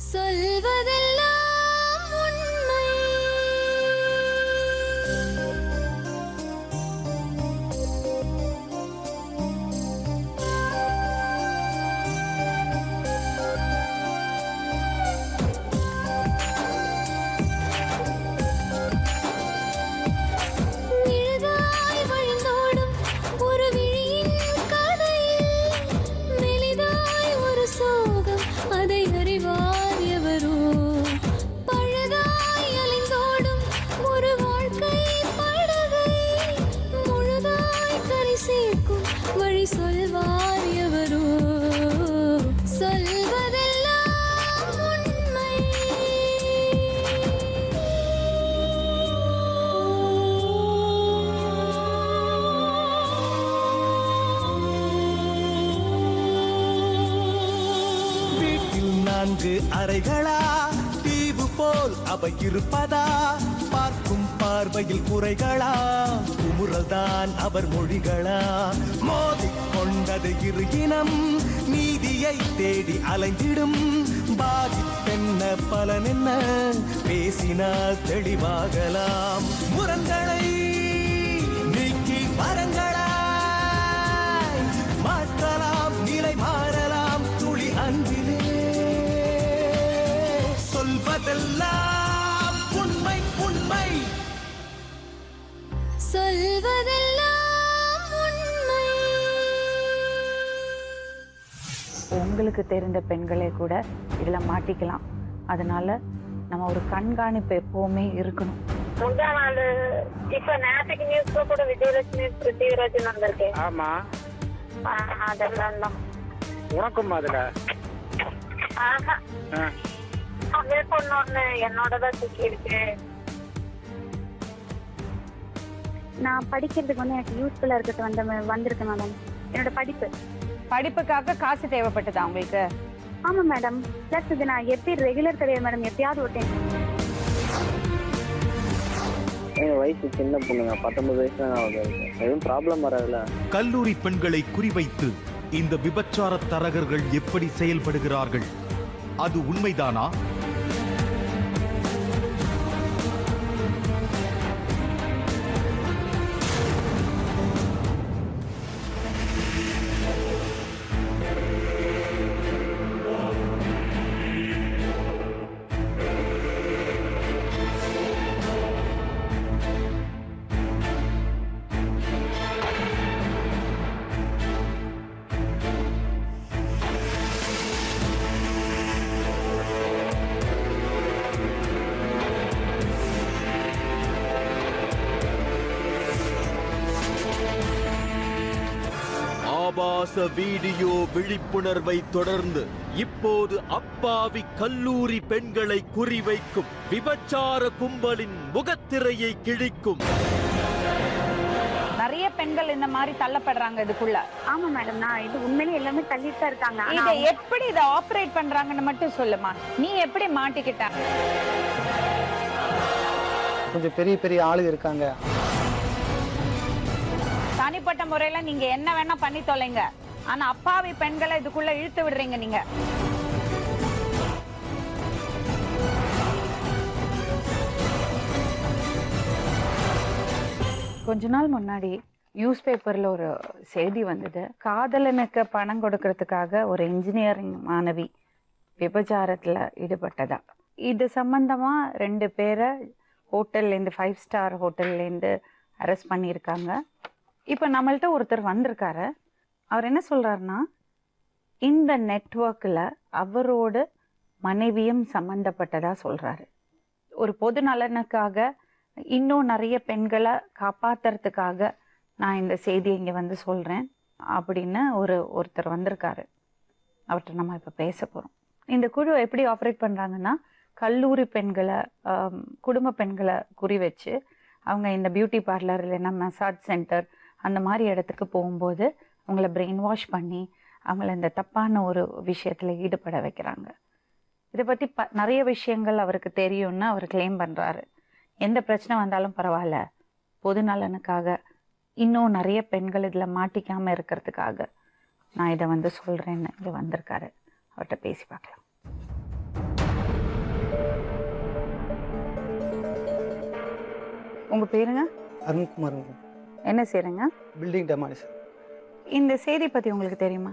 சொல்வதெல்லாம் உண்மை. விழுதாய் வழிந்தோடும் ஒரு விழியின் கதையில் மெலிதாய் ஒரு சோகம், அதை அறிவார் எவரோ. பழுதாய் அலைந்தோடும் ஒரு வாழ்க்கை படகை முழுதாய் கரை சேர்க்கும் வழி சொல்வார் எவரோ. சொல்வதெல்லாம் உண்மை. வீட்டில் 4 அறைகளா, தீவு போல் அவை இருப்பதா? பார்க்கும் பார்வையில் குறைகளா, குமுறல்தான் அவர் மொழிகளா? மோதிக்கொண்டது இரு இனம், நீதியை தேடி அலைந்திடும். பாதிப்பென்ன பலன் என்ன, பேசினால் தெளிவாகலாம். முரண்களை நீக்கி வரங்களாய் மாற்றலாம், நிலை மாறலாம் துளி அன்பிலே. சொல்வதெல்லாம் உண்மை உண்மை. சொல்வதெல்லாம் உண்மை. உங்களுக்கு தெரிந்த பெண்களே கூட இதில் மாட்டிக்கலாம். அதனால நம்ம ஒரு கண்காணிப்பு எப்பவுமே இருக்கணும். முந்தா நாள் இப்ப நேற்றுக்கு நியூஸ்ல கூட விஜயலட்சுமி பிருத்திவிராஜன் வந்திருக்கேன். ஆமா, அதெல்லாம் தான் உனக்கும் அதுல அதே பொண்ணு என்னோடதான் தூக்கி இருக்கு. நான் படிக்கிறதுக்கு வந்து எனக்கு யூஸ்ஃபுல்லா இருக்கிறது வந்திருக்கேன் மேடம். என்னோட படிப்புக்காக காசு தேவைப்பட்டதா உங்களுக்கு? ஆமா மேடம். பிளஸ் இது நான் எப்படி ரெகுலர் கிடையாது மேடம், எப்பயாவது ஒரு டைம். வயசு சின்ன பொண்ணுங்க, 19 வயசு தான் ஆகுது. எதுவும் ப்ராப்ளம் வராதுல்ல? கல்லூரி பெண்களை குறிவைத்து இந்த விபச்சார தரகர்கள் எப்படி செயல்படுகிறார்கள்? அது உண்மைதானா? ஆபாச வீடியோ விழிப்புணர்வை தொடர்ந்து இப்போது அப்பாவி கல்லூரி பெண்களை குறிவைக்கும் விபச்சார கும்பலின் முகத்திரையை கிழிக்கும். நிறைய பெண்கள் இந்த மாதிரி தள்ளப்படுறாங்க இதுக்குள்ள. ஆமா மேடம், நான் இது உண்மையிலே எல்லாமே தள்ளிட்டு தான் இருக்காங்க. இதை எப்படி இதை ஆபரேட் பண்றாங்கன்னு மட்டும் சொல்லுமா. நீ எப்படி மாட்டிக்கிட்ட? கொஞ்சம் பெரிய பெரிய ஆளுங்க இருக்காங்க. தனிப்பட்ட முறையில நீங்க என்ன வேணா பண்ணி தொலைங்க, ஆனா அப்பாவி பெண்களை இதுக்குள்ள இழுத்து விடுறீங்க நீங்க. கொஞ்ச நாள் முன்னாடி நியூஸ் பேப்பர்ல ஒரு செய்தி வந்தது. காதலனுக்கு பணம் கொடுக்கறதுக்காக ஒரு இன்ஜினியரிங் மாணவி விபச்சாரத்துல ஈடுபட்டதா. இது சம்பந்தமா 2 பேரை ஹோட்டல்லேருந்து 5 ஸ்டார் ஹோட்டல்லேருந்து அரெஸ்ட் பண்ணியிருக்காங்க. இப்போ நம்மள்ட்ட ஒருத்தர் வந்திருக்காரு. அவர் என்ன சொல்றாருன்னா, இந்த நெட்வொர்க்கில் அவரோட மனைவியும் சம்பந்தப்பட்டதா சொல்றாரு. ஒரு பொது நலனுக்காக இன்னும் நிறைய பெண்களை காப்பாத்துறதுக்காக நான் இந்த செய்தியை இங்கே வந்து சொல்றேன் அப்படின்னு ஒருத்தர் வந்திருக்காரு. அவர்கிட்ட நம்ம இப்போ பேச போறோம். இந்த குழு எப்படி ஆப்ரேட் பண்றாங்கன்னா, கல்லூரி பெண்களை குடும்ப பெண்களை குறி வச்சு அவங்க இந்த பியூட்டி பார்லர் இல்லைன்னா மசாஜ் சென்டர் அந்த மாதிரி இடத்துக்கு போகும்போது அவங்கள பிரெயின் வாஷ் பண்ணி அவங்கள இந்த தப்பான ஒரு விஷயத்துல ஈடுபட வைக்கிறாங்க. இதை பற்றி நிறைய விஷயங்கள் அவருக்கு தெரியும்னு அவர் கிளைம் பண்றாரு. எந்த பிரச்சனை வந்தாலும் பரவாயில்ல, பொது நலனுக்காக இன்னும் நிறைய பெண்கள் இதில் மாட்டிக்காம இருக்கிறதுக்காக நான் இதை வந்து சொல்றேன்னு இங்கே வந்திருக்காரு. அவர்கிட்ட பேசி பார்க்கலாம். உங்கள் பேருங்க? அருண்குமார். என்ன செய்கிறேங்க? Building demolition. இந்த செய்தி பற்றி உங்களுக்கு தெரியுமா?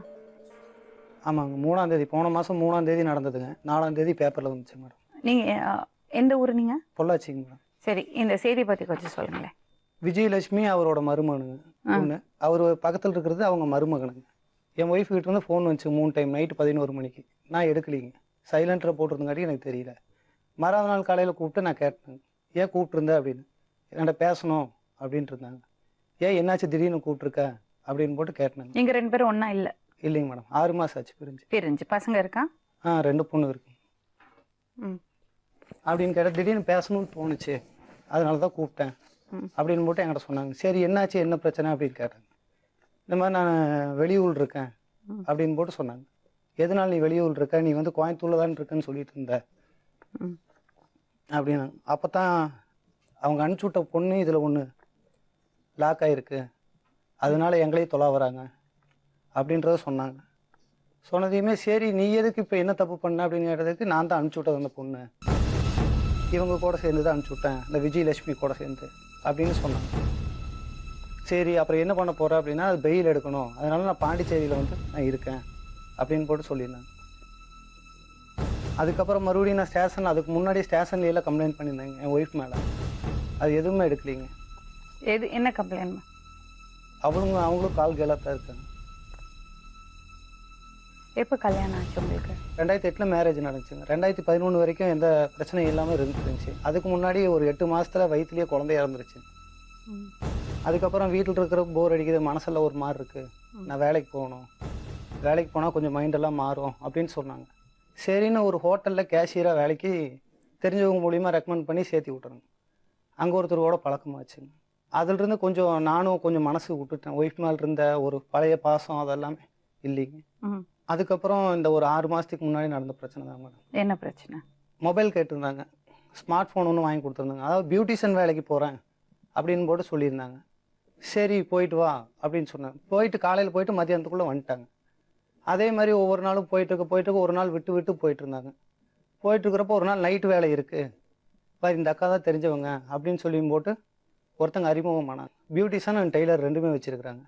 ஆமாங்க, 3ஆம் தேதி, போன மாதம் 3ஆம் தேதி நடந்ததுங்க. 4ஆம் தேதி பேப்பரில் வந்துச்சு மேடம். நீங்கள் எந்த ஊர் நீங்கள்? பொள்ளாச்சிங்க மேடம். சரி, இந்த செய்தி பற்றி கொஞ்சம் சொல்லுங்களேன். விஜயலட்சுமி அவரோட மருமகனுங்க ஒன்று. அவர் பக்கத்தில் இருக்கிறது அவங்க மருமகனுங்க. என் ஒய்ஃப் கிட்ட இருந்து ஃபோன் வந்துச்சு 3 டைம், நைட்டு 11 மணிக்கு. நான் எடுக்கலிங்க, சைலண்டில் போட்டிருந்தங்காட்டி எனக்கு தெரியல. மறாவது நாள் காலையில் கூப்பிட்டு நான் கேட்டேன், ஏன் கூப்பிட்டுருந்த அப்படின்னு. என்கிட்ட பேசணும் அப்படின்ட்டு இருந்தாங்க. ஏன் என்னாச்சு திடீர்னு கூப்பிட்ருக்க அப்படின்னு போட்டு கேட்டேன். நீங்கள் 2 பேரும் ஒன்றா இல்லை? இல்லைங்க மேடம், 6 மாதம் ஆச்சு பிரிஞ்சு. பசங்க இருக்கா? 2 பொண்ணு இருக்கு. அப்படின்னு கேட்டால் திடீர்னு பேசணும்னு தோணுச்சு, அதனால தான் கூப்பிட்டேன் அப்படின்னு போட்டு என்கிட்ட சொன்னாங்க. சரி என்னாச்சு, என்ன பிரச்சனை அப்படின்னு கேட்டாங்க. இந்த மாதிரி நான் வெளியூர் இருக்கேன் அப்படின்னு போட்டு சொன்னாங்க. எதனால் நீ வெளியூர் இருக்க, நீ வந்து கோயம்புத்தூர்ல தான் இருக்கேன்னு சொல்லிட்டு இருந்த அப்படின்னு. அப்போ தான் அவங்க அனுப்பிச்சி விட்ட பொண்ணு இதில் ஒன்று லாக் ஆகிருக்கு, அதனால எங்களையும் தொலை வராங்க அப்படின்றத சொன்னாங்க. சொன்னதையுமே சரி நீ எதுக்கு இப்போ என்ன தப்பு பண்ண அப்படின்னு கேட்டதுக்கு, நான் தான் அனுப்பிச்சி விட்டது அந்த பொண்ணு, இவங்க கூட சேர்ந்து தான் அனுப்பிச்சி விட்டேன், இந்த விஜயலட்சுமி கூட சேர்ந்து அப்படின்னு சொன்னாங்க. சரி அப்புறம் என்ன பண்ண போகிறேன் அப்படின்னா, அது பெயில் எடுக்கணும், அதனால நான் பாண்டிச்சேரியில் வந்து நான் இருக்கேன் அப்படின்னு போட்டு சொல்லியிருந்தேன். அதுக்கப்புறம் மறுபடியும் நான் ஸ்டேஷன், அதுக்கு முன்னாடி ஸ்டேஷன்லாம் கம்ப்ளைண்ட் பண்ணியிருந்தேங்க என் ஒய்ஃப் மேலே. அது எதுவுமே எடுக்கலைங்க. என்ன கம்ப்ளைண்ட்? அவங்களும் கால் கேலாக தான் இருக்காங்க. எப்போ கல்யாணம் ஆச்சு உங்களுக்கு? 2008 மேரேஜ் நடந்துச்சுங்க. 2011 வரைக்கும் எந்த பிரச்சனையும் இல்லாமல் இருந்துச்சு. அதுக்கு முன்னாடி ஒரு 8 மாதத்தில் வயிற்றுலேயே குழந்தை இறந்துருச்சு. அதுக்கப்புறம் வீட்டில் இருக்கிற போர் அடிக்குது, மனசில் ஒரு மாதிரி இருக்குது, நான் வேலைக்கு போகணும், வேலைக்கு போனால் கொஞ்சம் மைண்டெல்லாம் மாறும் அப்படின்னு சொன்னாங்க. சரின்னு ஒரு ஹோட்டலில் கேஷியராக வேலைக்கு தெரிஞ்சவங்க மூலிமா ரெக்கமெண்ட் பண்ணி சேர்த்து விட்டுறேங்க. அங்கே ஒருத்தரோட பழக்கமாச்சுங்க. அதிலிருந்து கொஞ்சம் நானும் கொஞ்சம் மனசு விட்டுட்டேன். ஒய்ஃப் மேலே இருந்த ஒரு பழைய பாசம் அதெல்லாமே இல்லைங்க. அதுக்கப்புறம் இந்த ஒரு 6 மாதத்துக்கு முன்னாடி நடந்த பிரச்சனை தான் மேடம். என்ன பிரச்சனை? மொபைல் கேட்டிருந்தாங்க, ஸ்மார்ட் ஃபோன் ஒன்று வாங்கி கொடுத்துருந்தாங்க. அதாவது பியூட்டிஷியன் வேலைக்கு போகிறேன் அப்படின்னு போட்டு சொல்லியிருந்தாங்க. சரி போயிட்டு வா அப்படின்னு சொன்னேன். போயிட்டு காலையில் போயிட்டு மதியானத்துக்குள்ளே வந்துட்டாங்க. அதே மாதிரி ஒவ்வொரு நாளும் போயிட்டு ஒரு நாள் விட்டு போயிட்டு இருந்தாங்க. போயிட்டு இருக்கிறப்போ ஒரு நாள் நைட்டு வேலை இருக்குது, பாரு இந்த அக்கா தான் தெரிஞ்சவங்க அப்படின்னு சொல்லியும் போட்டு ஒருத்தங்க அறிமுகமானாங்க. பியூட்டிஷியன் அண்ட் டெய்லர் 2மே வச்சுருக்குறாங்க.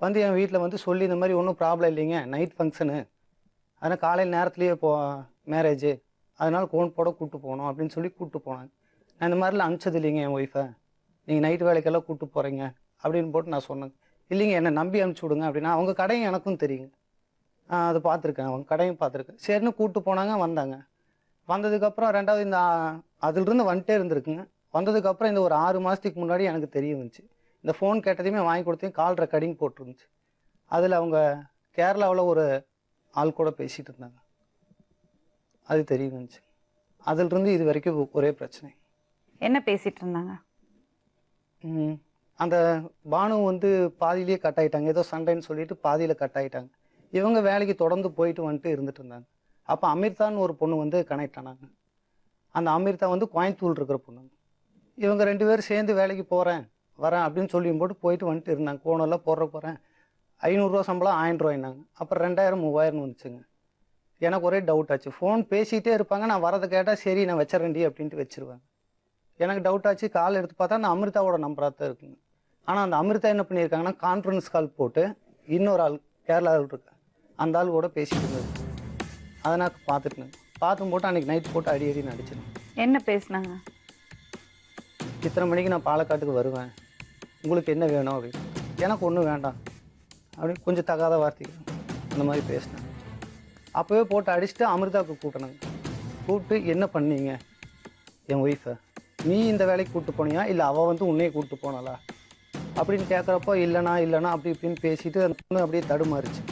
வந்து என் வீட்டில் வந்து சொல்லி இந்த மாதிரி ஒன்றும் ப்ராப்ளம் இல்லைங்க, நைட் ஃபங்க்ஷனு, அதனால் காலையில் நேரத்துலேயே மேரேஜு, அதனால் கோன் போட கூப்பிட்டு போகணும் அப்படின்னு சொல்லி கூப்பிட்டு போனாங்க. நான் இந்த மாதிரிலாம் அனுப்பிச்சது இல்லைங்க என் ஒய்ஃபை, நீங்கள் நைட்டு வேலைக்கெல்லாம் கூப்பிட்டு போகிறீங்க அப்படின்னு போட்டு நான் சொன்னேன். இல்லைங்க என்னை நம்பி அனுப்பிச்சி விடுங்க அப்படின்னா, அவங்க கடையும் எனக்கும் தெரியுங்க, அதை பார்த்துருக்கேன், அவங்க கடையும் பார்த்துருக்கேன். சரின்னு கூப்பிட்டு போனாங்க. வந்தாங்க. வந்ததுக்கப்புறம் 2வது இந்த அதிலிருந்து வந்துட்டே இருந்திருக்குங்க. வந்ததுக்கப்புறம் இந்த ஒரு 6 மாதத்துக்கு முன்னாடி எனக்கு தெரிய வந்துச்சு. இந்த ஃபோன் கேட்டதையுமே வாங்கி கொடுத்தையும் கால் ரெக்கார்டிங் போட்டிருந்துச்சு. அதில் அவங்க கேரளாவில் ஒரு ஆள் கூட பேசிகிட்டு இருந்தாங்க, அது தெரிய வந்துச்சு. அதிலிருந்து இது வரைக்கும் ஒரே பிரச்சனை. என்ன பேசிகிட்டு இருந்தாங்க? அந்த பானு வந்து பாதியிலேயே கட் ஆகிட்டாங்க, ஏதோ சண்டைன்னு சொல்லிட்டு பாதியில் கட் ஆகிட்டாங்க. இவங்க வேலைக்கு தொடர்ந்து போயிட்டு வந்துட்டு இருந்துட்டு இருந்தாங்க. அப்போ அமிர்தான்னு ஒரு பொண்ணு வந்து கனெக்ட் ஆனாங்க. அந்த அமிர்தா வந்து கோயம்புத்தூர் இருக்கிற பொண்ணுங்க. இவங்க 2 பேரும் சேர்ந்து வேலைக்கு போகிறேன் வரேன் அப்படின்னு சொல்லியும் போட்டு வந்துட்டு இருந்தாங்க. கோணெல்லாம் போகிறேன் 500 ரூபா சம்பளம் 1000 ரூபாய்னாங்க. அப்புறம் 2000 3000 வந்துச்சுங்க. எனக்கு ஒரே டவுட் ஆச்சு. ஃபோன் பேசிகிட்டே இருப்பாங்க, நான் வரதை கேட்டால் சரி நான் வச்சிடறேன்டி அப்படின்ட்டு வச்சிருவேன். எனக்கு டவுட் ஆச்சு. கால் எடுத்து பார்த்தா அந்த அமிர்தாவோட நம்பராக தான் இருக்குங்க. ஆனால் அந்த அமிர்தா என்ன பண்ணியிருக்காங்கன்னா, கான்ஃபரன்ஸ் கால் போட்டு இன்னொரு ஆள் கேரளாவில் இருக்கு, அந்த ஆள் கூட பேசிட்டு இருந்தது. அதை நான் பார்த்துட்டேன். பார்த்து போட்டு அன்றைக்கி நைட் போட்டு அடி நடிச்சிருந்தேன். என்ன பேசினாங்க? இத்தனை மணிக்கு நான் பாலக்காட்டுக்கு வருவேன், உங்களுக்கு என்ன வேணும் அப்படின்னு. எனக்கு ஒன்றும் வேண்டாம் அப்படின்னு கொஞ்சம் தகாத வார்த்தைகள் அந்த மாதிரி பேசினேன். அப்போவே போட்டு அடிச்சுட்டு அமிர்தாவுக்கு கூப்பிட்டேனாங்க. கூப்பிட்டு என்ன பண்ணீங்க என் ஒய்ஃபை, நீ இந்த வேலைக்கு கூப்பிட்டு போனியா இல்லை அவள் வந்து உன்னையே கூப்பிட்டு போனாளா அப்படின்னு கேட்குறப்போ இல்லைனா அப்படி இப்படின்னு பேசிட்டு அந்த பொண்ணு அப்படியே தடுமாறிச்சு.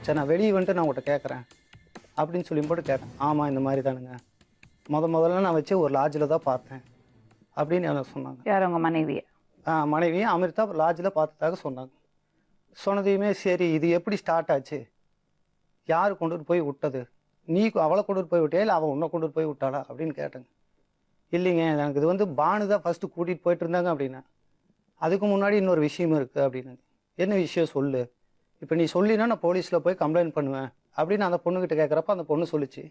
சரி நான் வெளியே வந்துட்டு நான் உங்கள்கிட்ட கேட்குறேன் அப்படின்னு சொல்லி போட்டு கேட்டேன். ஆமாம் இந்த மாதிரி தானுங்க, முதல்ல நான் வச்சு ஒரு லாட்ஜில் தான் பார்த்தேன் அப்படின்னு எனக்கு சொன்னாங்க. யார் உங்கள் மனைவியை? மனைவியை அமிர்தா லாட்ஜில் பார்த்ததாக சொன்னாங்க. சொன்னதையுமே சரி இது எப்படி ஸ்டார்ட் ஆச்சு, யார் கொண்டுட்டு போய் விட்டது, நீ அவளை கொண்டுட்டு போய் விட்டியா இல்லை அவள் உன்னை கொண்டுட்டு போய் விட்டாளா அப்படின்னு கேட்டேங்க. இல்லைங்க எனக்கு இது வந்து பானு தான் ஃபஸ்ட்டு கூட்டிகிட்டு போயிட்டு இருந்தாங்க அப்படின்னா, அதுக்கு முன்னாடி இன்னொரு விஷயம் இருக்குது அப்படின்னு. என்ன விஷயம் சொல்லு, இப்போ நீ சொல்லினா நான் போலீஸில் போய் கம்ப்ளைண்ட் பண்ணுவேன் அப்படின்னு அந்த பொண்ணுக்கிட்ட கேட்குறப்ப அந்த பொண்ணு சொல்லிச்சு,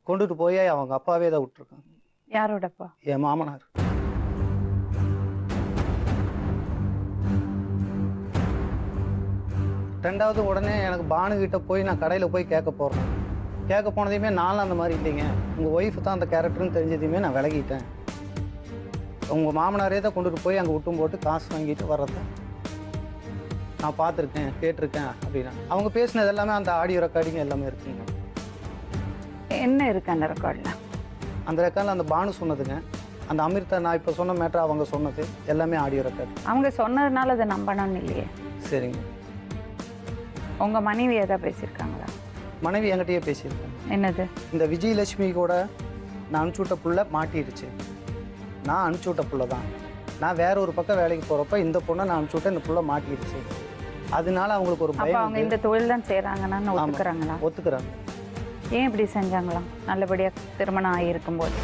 கொண்டுட்டு போய் அவங்க அப்பாவே தான் விட்டுருக்காங்க. யாரோடப்பா? என் மாமனார். ரெண்டாவது உடனே எனக்கு பானுகிட்ட போய் நான் கடையில் போய் கேட்க போகிறேன். கேட்க போனதையுமே நானும் அந்த மாதிரி இல்லைங்க, உங்கள் ஒய்ஃபு தான் அந்த கேரக்டர்னு தெரிஞ்சதையுமே நான் விலகிட்டேன். உங்கள் மாமனாரே தான் கொண்டுட்டு போய் அங்கே விட்டும் போட்டு காசு வாங்கிட்டு வர்றத நான் பார்த்துருக்கேன், கேட்டிருக்கேன் அப்படின்னா. அவங்க பேசினது எல்லாமே அந்த ஆடியோ ரெக்கார்டிங் எல்லாமே இருக்குங்க. என்ன இருக்கு அந்த ரெக்கார்டில்? அந்த ரெக்கார்டில் அந்த பானு சொன்னதுங்க, அந்த அமிர்தா நான் இப்போ சொன்ன மேட்ரு அவங்க சொன்னது எல்லாமே ஆடியோ ரெக்கார்டு. அவங்க சொன்னதுனால அதை நம்பணும்னு இல்லையே. சரிங்க. உங்கள் மனைவி எதாவது பேசியிருக்காங்களா? மனைவி என்கிட்டயே பேசியிருக்கேன். என்னது? இந்த விஜயலட்சுமி கூட நான் அனுப்பிச்சி விட்ட புள்ள மாட்டிடுச்சு. நான் அனுப்பிச்சி விட்ட புள்ள தான். நான் வேற ஒரு பக்கம் வேலைக்கு போகிறப்ப இந்த பொண்ணை நான் அனுப்பிச்சி விட்ட இந்த புள்ள மாட்டிடுச்சு. அதனால அவங்களுக்கு ஒரு அப்போ பயம். அவங்க இந்த தொழில் தான் செய்கிறாங்கன்னு ஒத்துக்கிறாங்களா? ஒத்துக்கிறாங்க. ஏன் இப்படி செஞ்சாங்களாம் நல்லபடியாக திருமணம் ஆகியிருக்கும்போது?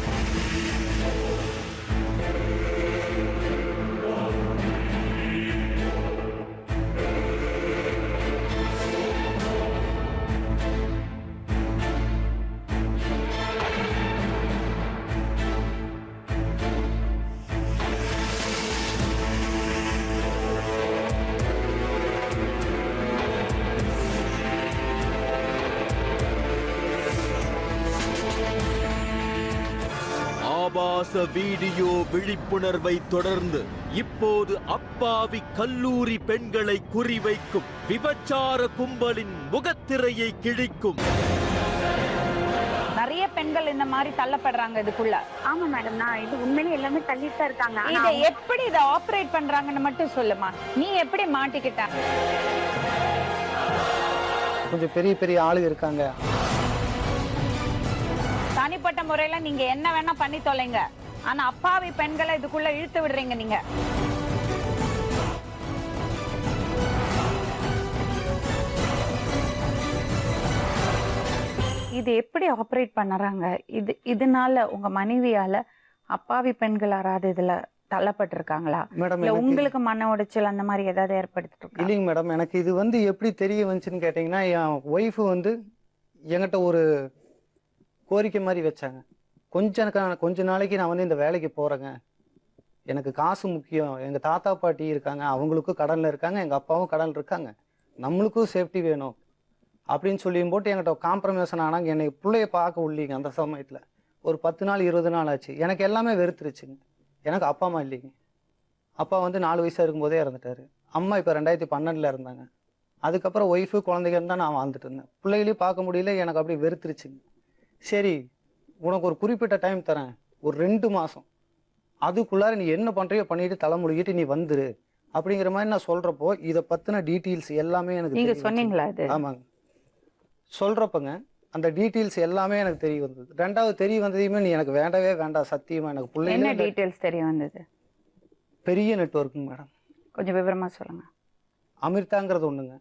ஆபாச வீடியோ விழிப்புணர்வை தொடர்ந்து இப்போது அப்பாவி கல்லூரி பெண்களை குறிவைக்கும் விபச்சார கும்பலின் முகத்திரையை கிழிக்கும் நிறைய பெண்கள் இந்த மாதிரி தள்ளப்படுறாங்க இதுக்குள்ள. ஆமா மேடம், நான் இது உண்மையிலே எல்லாமே தள்ளிட்டு தான் இருக்காங்க. ஆனா இதை எப்படி இதை ஆபரேட் பண்றாங்கன்னு மட்டும் சொல்லுமா. நீ எப்படி மாட்டிக்கிட்ட? கொஞ்சம் பெரிய பெரிய ஆளு இருக்காங்க. தனிப்பட்ட முறையில நீங்க என்ன வேணா பண்ணி தொலைங்க, ஆனா அப்பாவி பெண்களை இதுக்குள்ள இழுத்து விடுறீங்க நீங்க. இது எப்படி ஆபரேட் பண்ணறாங்க? இதனால உங்க மனைவியால அப்பாவி பெண்கள் யாராவது இதுல தள்ளப்பட்டிருக்காங்களா? மேடம் இல்ல உங்களுக்கு மன உடைச்சல் அந்த மாதிரி ஏதாவது ஏற்படுத்திட்டு இருக்கா? இல்லைங்க மேடம், எனக்கு இது வந்து எப்படி தெரிய வந்துச்சுன்னு கேட்டிங்கன்னா, என் ஒய்ஃபு வந்து என்கிட்ட ஒரு கோரிக்கை மாதிரி வச்சாங்க. கொஞ்ச நாளைக்கு நான் வந்து இந்த வேலைக்கு போகிறேங்க, எனக்கு காசு முக்கியம், எங்கள் தாத்தா பாட்டி இருக்காங்க, அவங்களுக்கும் கடனில் இருக்காங்க, எங்கள் அப்பாவும் கடனில் இருக்காங்க, நம்மளுக்கும் சேஃப்டி வேணும் அப்படின்னு சொல்லியும் போட்டு என்கிட்ட காம்ப்ரமைசன் ஆனாங்க. என்னை பிள்ளைய பார்க்க உள்ளீங்க. அந்த சமயத்தில் ஒரு 10 நாள் 20 நாள் ஆச்சு. எனக்கு எல்லாமே வெறுத்துருச்சுங்க. எனக்கு அப்பா அம்மா இல்லைங்க. அப்பா வந்து 4 வயசாக இருக்கும்போதே இறந்துட்டாரு. அம்மா இப்போ 2012 இருந்தாங்க. அதுக்கப்புறம் ஒய்ஃபு குழந்தைங்க இருந்தால் நான் வாழ்ந்துட்டு இருந்தேன். பிள்ளைகளையும் பார்க்க முடியல. எனக்கு அப்படி வெறுத்துருச்சுங்க. சரி, உனக்கு ஒரு குறிப்பிட்ட டைம் தரேன், ஒரு 2 மாதம், அதுக்குள்ளார நீ என்ன பண்ணுறியோ பண்ணிட்டு தலை முடிக்கிட்டு நீ வந்துரு அப்படிங்கிற மாதிரி நான் சொல்கிறப்போ இதை பற்றின டீட்டெயில்ஸ் எல்லாமே எனக்கு நீங்க சொன்னீங்களா அது? ஆமாங்க. சொல்கிறப்பங்க அந்த டீட்டெயில்ஸ் எல்லாமே எனக்கு தெரிய வந்தது. ரெண்டாவது தெரிய வந்ததையுமே நீ எனக்கு வேண்டவே வேண்டாம், சத்தியமாக எனக்கு என்ன பிள்ளைங்க. டீட்டெயில்ஸ் தெரிய வந்தது? பெரிய நெட்வொர்க்குங்க மேடம். கொஞ்சம் விவரமா சொல்லுங்க. அமிர்தாங்கிறது ஒன்றுங்க,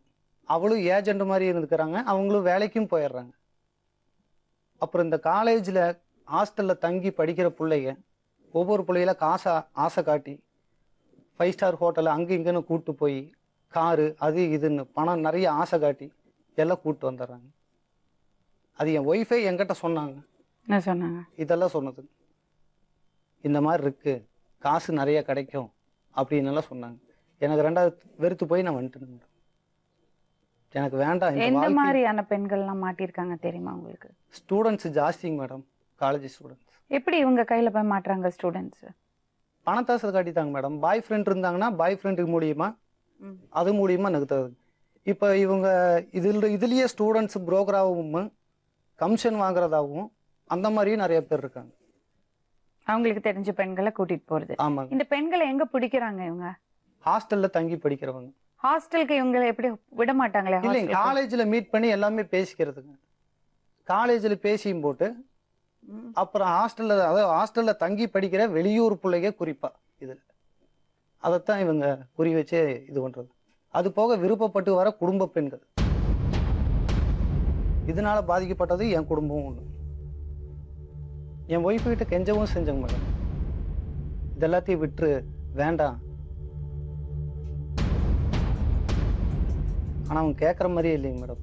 அவளும் ஏஜென்ட் மாதிரி இருந்துக்கிறாங்க, அவங்களும் வேலைக்கும் போயிடுறாங்க. அப்புறம் இந்த காலேஜில் ஹாஸ்டலில் தங்கி படிக்கிற பிள்ளைங்க ஒவ்வொரு பிள்ளைகள ஆசை காட்டி 5 ஸ்டார் ஹோட்டலில் அங்கே இங்கேன்னு கூப்பிட்டு போய் காரு அது இதுன்னு பணம் நிறைய ஆசை காட்டி எல்லாம் கூப்பிட்டு வந்துடுறாங்க. அது என் ஒய்ஃபே என்கிட்ட சொன்னாங்க. என்ன சொன்னாங்க? இதெல்லாம் சொன்னது, இந்த மாதிரி இருக்கு, காசு நிறைய கிடைக்கும் அப்படின்னு எல்லாம் சொன்னாங்க. எனக்கு ரெண்டாவது வெறுத்து போய் நான் வந்துட்டேன் மேடம். எனக்கு வேண்டாம். எந்த மாதிரியான பெண்கள்லாம் மாட்டிருக்காங்க தெரியுமா உங்களுக்கு? ஸ்டூடெண்ட்ஸ் ஜாஸ்திங்க மேடம், காலேஜ் ஸ்டூடெண்ட்ஸ். எப்படி இவங்க கையில போய் மாட்டுறாங்க ஸ்டூடெண்ட்ஸ்? பணத்தாசை காட்டிட்டாங்க மேடம். பாய் ஃப்ரெண்ட் இருந்தாங்கன்னா பாய் ஃப்ரெண்டுக்கு மூலியமா அது மூலியமா நகுத்தாது. இப்போ இவங்க இதுலயே ஸ்டூடெண்ட்ஸ் புரோக்கராகவும் கமிஷன் வாங்குறதாகவும் அந்த மாதிரியும் நிறைய பேர் இருக்காங்க. அவங்களுக்கு தெரிஞ்ச பெண்களை கூட்டிட்டு போறது. ஆமாங்க. இந்த பெண்களை எங்க பிடிக்கிறாங்க இவங்க? ஹாஸ்டல்ல தங்கி படிக்கிறவங்க. ஹாஸ்டலுக்கு இவங்களை எப்படி விட மாட்டாங்களே? இல்லைங்க, காலேஜ்ல மீட் பண்ணி எல்லாமே பேசிக்கிறதுங்க. காலேஜ்ல பேசியும் போட்டு அப்புறம் ஹாஸ்டல்ல தங்கி படிக்கிற வெளியூர் பிள்ளைங்க குறிப்பா இதுல அதைத்தான் இவங்க குறி வச்சு இது பண்றது. அது போக விருப்பப்பட்டு வர குடும்ப பெண்கள், இதனால பாதிக்கப்பட்டது என் குடும்பம் ஒண்ணு. என் ஒய்ஃபு கிட்ட கெஞ்சவும் செஞ்சங்க மேடம், இதெல்லாத்தையும் விட்டுரு, வேண்டாம். ஆனா அவங்க கேட்குற மாதிரியே இல்லைங்க மேடம்.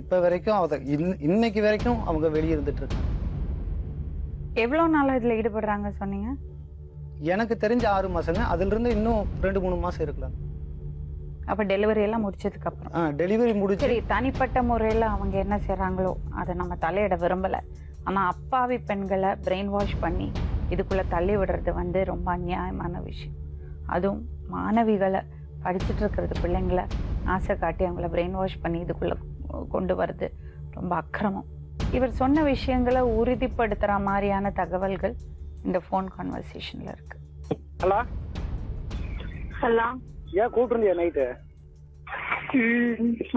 இப்ப வரைக்கும் இன்னைக்கு வரைக்கும் அவங்க வெளியே இருந்துட்டு இருக்காங்க. எவ்வளவு நாளா இதுல ஈடுபடுறாங்க சொன்னீங்க? எனக்கு தெரிஞ்ச 6 மாசங்க. அதுல இருந்து இன்னும் 2-3 மாசம் இருக்கலாம். அப்போ டெலிவரி எல்லாம் முடிச்சதுக்கு அப்புறம் டெலிவரி முடிச்சு சரி, தனிப்பட்ட முறையில் அவங்க என்ன செய்கிறாங்களோ அதை நம்ம தலையிட விரும்பலை. ஆனால் அப்பாவி பெண்களை பிரெயின் வாஷ் பண்ணி இதுக்குள்ளே தள்ளி விடுறது வந்து ரொம்ப அநியாயமான விஷயம். அதுவும் மாணவிகளை படிச்சுட்டு இருக்கிறது பிள்ளைங்களை ஆசை காட்டி அவங்கள பிரெயின் வாஷ் பண்ணி இதுக்குள்ளே கொண்டு வர்றது ரொம்ப அக்கிரமம். இவர் சொன்ன விஷயங்களை உறுதிப்படுத்துகிற மாதிரியான தகவல்கள் இந்த ஃபோன் கான்வர்சேஷனில் இருக்கு. Hello hello. ஏன் கூப்பிட்டுருந்தியா நைட்டு?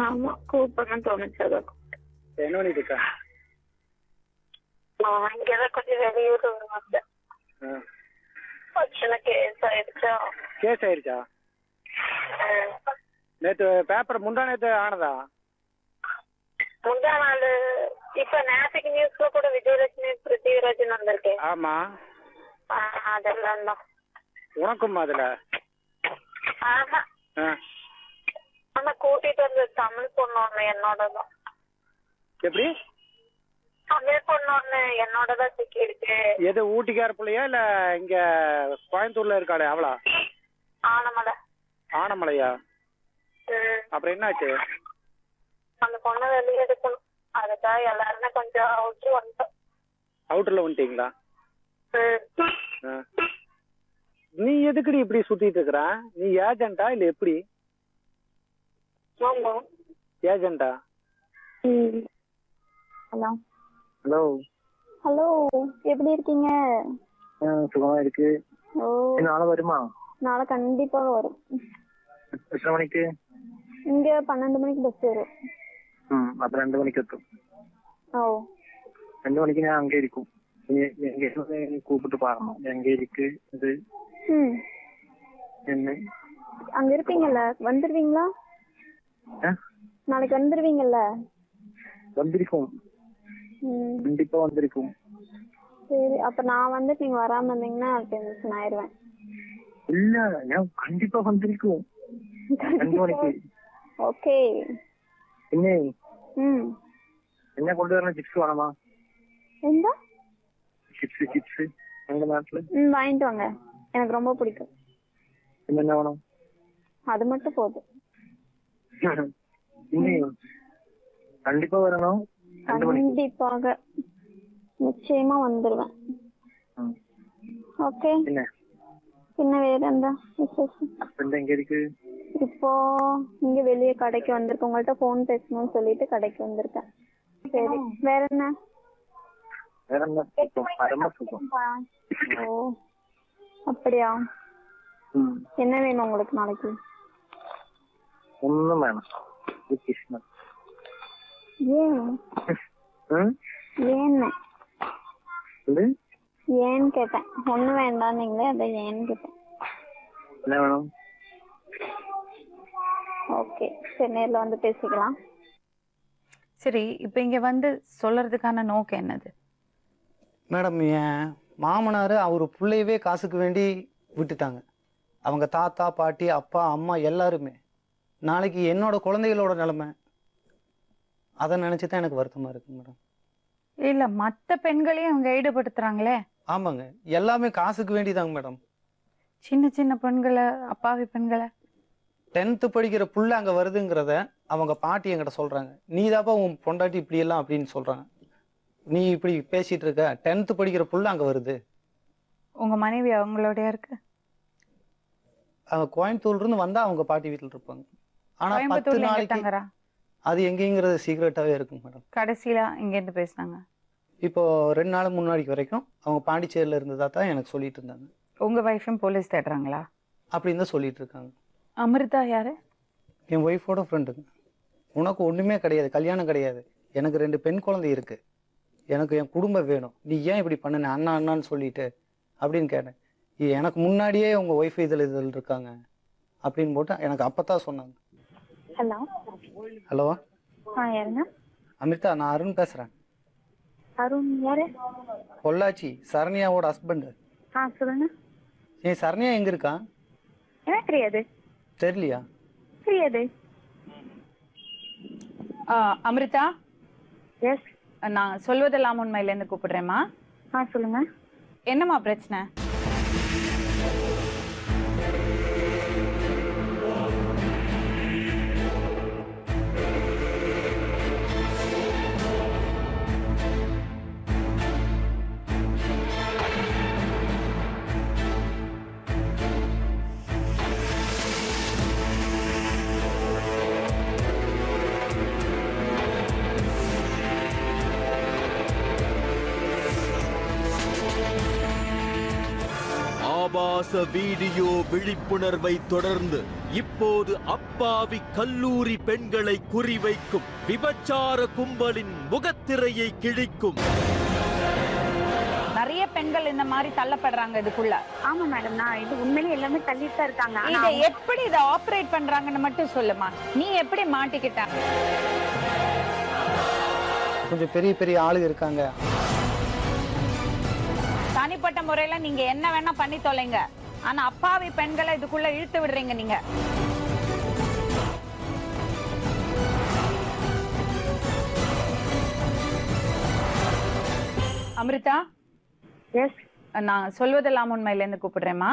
ஆமா, கூப்பிடணும்னு தோணுச்சு. என்ன பண்ணிட்டு இருக்கா? இங்கதான் கொஞ்சம் வெளியூர் வந்தேன். கேஸ் ஆயிடுச்சா? கேஸ் ஆயிடுச்சா? நேற்று பேப்பர் முந்தா நேற்று ஆனதா? முந்தா நாள். இப்ப நேற்றுக்கு நியூஸ்ல கூட விஜயலட்சுமி பிருத்திவிராஜன் வந்திருக்கேன். ஆமா, அதெல்லாம் தான். உனக்கும் அதுல? ஆஹா, ஆனா கூட்டிட்டு வந்த தமிழ் பொண்ணு ஒண்ணு என்னோடதான். எப்படி? தமிழ் பொண்ணு ஒண்ணு என்னோடதான் சிக்கி இருக்கு. எது, ஊட்டிக்கார பிள்ளையா இல்ல இங்க கோயம்புத்தூர்ல இருக்காளே அவளா? ஆனமலை. ஆனமலையா? அப்புறம் என்னாச்சு? அந்த பொண்ணை வெளியே எடுக்கணும், அதுக்காக எல்லாருமே கொஞ்சம் அவுட்ரு வந்துட்டோம். அவுட்டர்ல வந்துட்டீங்களா? நீ எதுக்குடி இப்படி சுத்திட்டு இருக்கிற? நீ ஏஜென்டா இல்ல எப்படி? ஏஜென்டா? ஹலோ. ஹலோ. ஹலோ, எப்படி இருக்கீங்க? சுகமா இருக்கு. ஓ, நாளை வருமா? நாளை கண்டிப்பாக வரும். எத்தனை மணிக்கு? இங்க 12 மணிக்கு பஸ் வரும். அப்ப 2 மணிக்கு எத்தும். ஓ, 2 மணிக்கு நான் அங்கே இருக்கும். கூப்பிட்டு பாக்கணும் எங்க இருக்கு இது. என்ன அங்க இருப்பீங்கல்ல, வந்துருவீங்களா? நாளைக்கு வந்துருவீங்கல்ல? வந்திருக்கும், கண்டிப்பா வந்திருக்கும். சரி, அப்ப நான் வந்து நீங்க வராம இருந்தீங்கன்னா டென்ஷன் ஆயிருவேன். இல்ல, நான் கண்டிப்பா வந்திருக்கும் 2 மணிக்கு. ஓகே. என்ன என்ன கொண்டு வரணும்? சிப்ஸ் வேணுமா? எந்த சிப்ஸ் எங்க நாட்டுல? வாங்கிட்டு வாங்க, எனக்கு ரொம்ப பிடிக்கும். என்ன வேணும்? அது மட்டும் போதும். கண்டிப்பா வரணும். கண்டிப்பாக, நிச்சயமா வந்துருவேன். ஓகே. என்ன வேற எந்த விசேஷம்? எங்க இருக்கு? இப்போ இங்க வெளியே கடைக்கு வந்திருக்கேன், உங்கள்ட்ட போன் பேசணும்னு சொல்லிட்டு கடைக்கு வந்திருக்கேன். சரி, வேற என்ன? வேற என்ன? ஓ, அப்படியா? என்ன வேணும் உங்களுக்கு நாளைக்கு? ஒண்ணும் வேணும். ஏன்னு ஏன்னு கேட்டேன். ஒண்ணு வேண்டாம் நீங்களே, அதை ஏன்னு கேட்டேன். என்ன வேணும்? ஓகே, சரி, நேர்ல வந்து பேசிக்கலாம். சரி, இப்போ இங்கே வந்து சொல்கிறதுக்கான நோக்கம் என்னது? மேடம், என் மாமனார் அவர் பிள்ளையவே காசுக்கு வேண்டி விட்டுட்டாங்க. அவங்க தாத்தா பாட்டி அப்பா அம்மா எல்லாருமே. நாளைக்கு என்னோட குழந்தைகளோட நிலைமை, அதை நினச்சி தான் எனக்கு வருத்தமாக இருக்கு மேடம். இல்லை, மற்ற பெண்களையும் அவங்க ஈடுபடுத்துகிறாங்களே. ஆமாங்க, எல்லாமே காசுக்கு வேண்டிதாங்க மேடம். சின்ன சின்ன பெண்களை, அப்பாவி பெண்களை. 10th படிக்கிற புள்ள அங்கே வருதுங்கிறத அவங்க பாட்டி என்கிட்ட சொல்கிறாங்க. நீ தாப்பா உன் பொண்டாட்டி இப்படியெல்லாம் அப்படின்னு சொல்கிறாங்க. நீ இப்படி பேசிகிட்டு இருக்க, 10th படிக்கிற புள்ள அங்கே வருது. உங்கள் மனைவி அவங்களோடய இருக்கு? அவங்க கோயம்புத்தூர்லேருந்து வந்தால் அவங்க பாட்டி வீட்டில் இருப்பாங்க. ஆனால் 10 நாளைக்கு அது எங்கேங்கிறது சீக்ரெட்டாகவே இருக்குங்க மேடம். கடைசியில் இங்கேருந்து பேசினாங்க. இப்போ 2 நாள் முன்னாடி வரைக்கும் அவங்க பாண்டிச்சேரியில் இருந்ததா தான் எனக்கு சொல்லிட்டு இருந்தாங்க. உங்கள் ஒய்ஃபும் போலீஸ் தேடுறாங்களா? அப்படின்னு தான் சொல்லிட்டு இருக்காங்க. அமிர்தா யாரு? என் ஒய்ஃபோட ஃப்ரெண்டுங்க. உனக்கு ஒன்றுமே கிடையாது, கல்யாணம் கிடையாது, எனக்கு 2 பெண் குழந்தை இருக்கு, எனக்கு என் குடும்பம் வேணும், நீ ஏன் இப்படி பண்ணன அண்ணா அண்ணான்னு சொல்லிட்டு அப்படின்னு கேட்டேன். எனக்கு முன்னாடியே உங்கள் ஒய்ஃப் இதில் இருக்காங்க அப்படின்னு போட்டு எனக்கு அப்போ தான் சொன்னாங்க. ஹலோ. ஹலோ. யாருங்க? அமிர்தா, நான் அருண் பேசுகிறேன். அருண் யாரு? பொள்ளாச்சி சரண்யாவோட ஹஸ்பண்டு. சொல்லுங்க. ஏன் சரண்யா எங்கே இருக்கா? எனக்கு தெரியாது. தெரியலையா? தெரியாது. அமிர்தா, எஸ், நான் சொல்வதெல்லாம் உண்மையிலேருந்து கூப்பிடுறேம்மா. சொல்லுங்க. என்னம்மா பிரச்சனை? ஆபாச வீடியோ விழிப்புணர்வை தொடர்ந்து இப்போது அப்பாவி கல்லூரி பெண்களை குறிவைக்கும் விபச்சார கும்பலின் முகத்திரையை கிழிக்கும் நிறைய பெண்கள் இந்த மாதிரி தள்ளப்படுறாங்க இதுக்குள்ள. ஆமா மேடம், நான் இது உண்மையிலே எல்லாமே தள்ளிட்டு தான் இருக்காங்க. இதை எப்படி இதை ஆபரேட் பண்றாங்கன்னு மட்டும் சொல்லுமா, நீ எப்படி மாட்டிக்கிட்ட? கொஞ்சம் பெரிய பெரிய ஆளுங்க இருக்காங்க. தனிப்பட்ட முறையில நீங்க என்ன வேணா பண்ணி தொலைங்க, ஆனா அப்பாவி பெண்களை இதுக்குள்ள இழுத்து விடுறீங்க நீங்க. அமிர்தா, எஸ் நான் சொல்வதெல்லாம் உண்மையில இருந்து கூப்பிடுறேம்மா.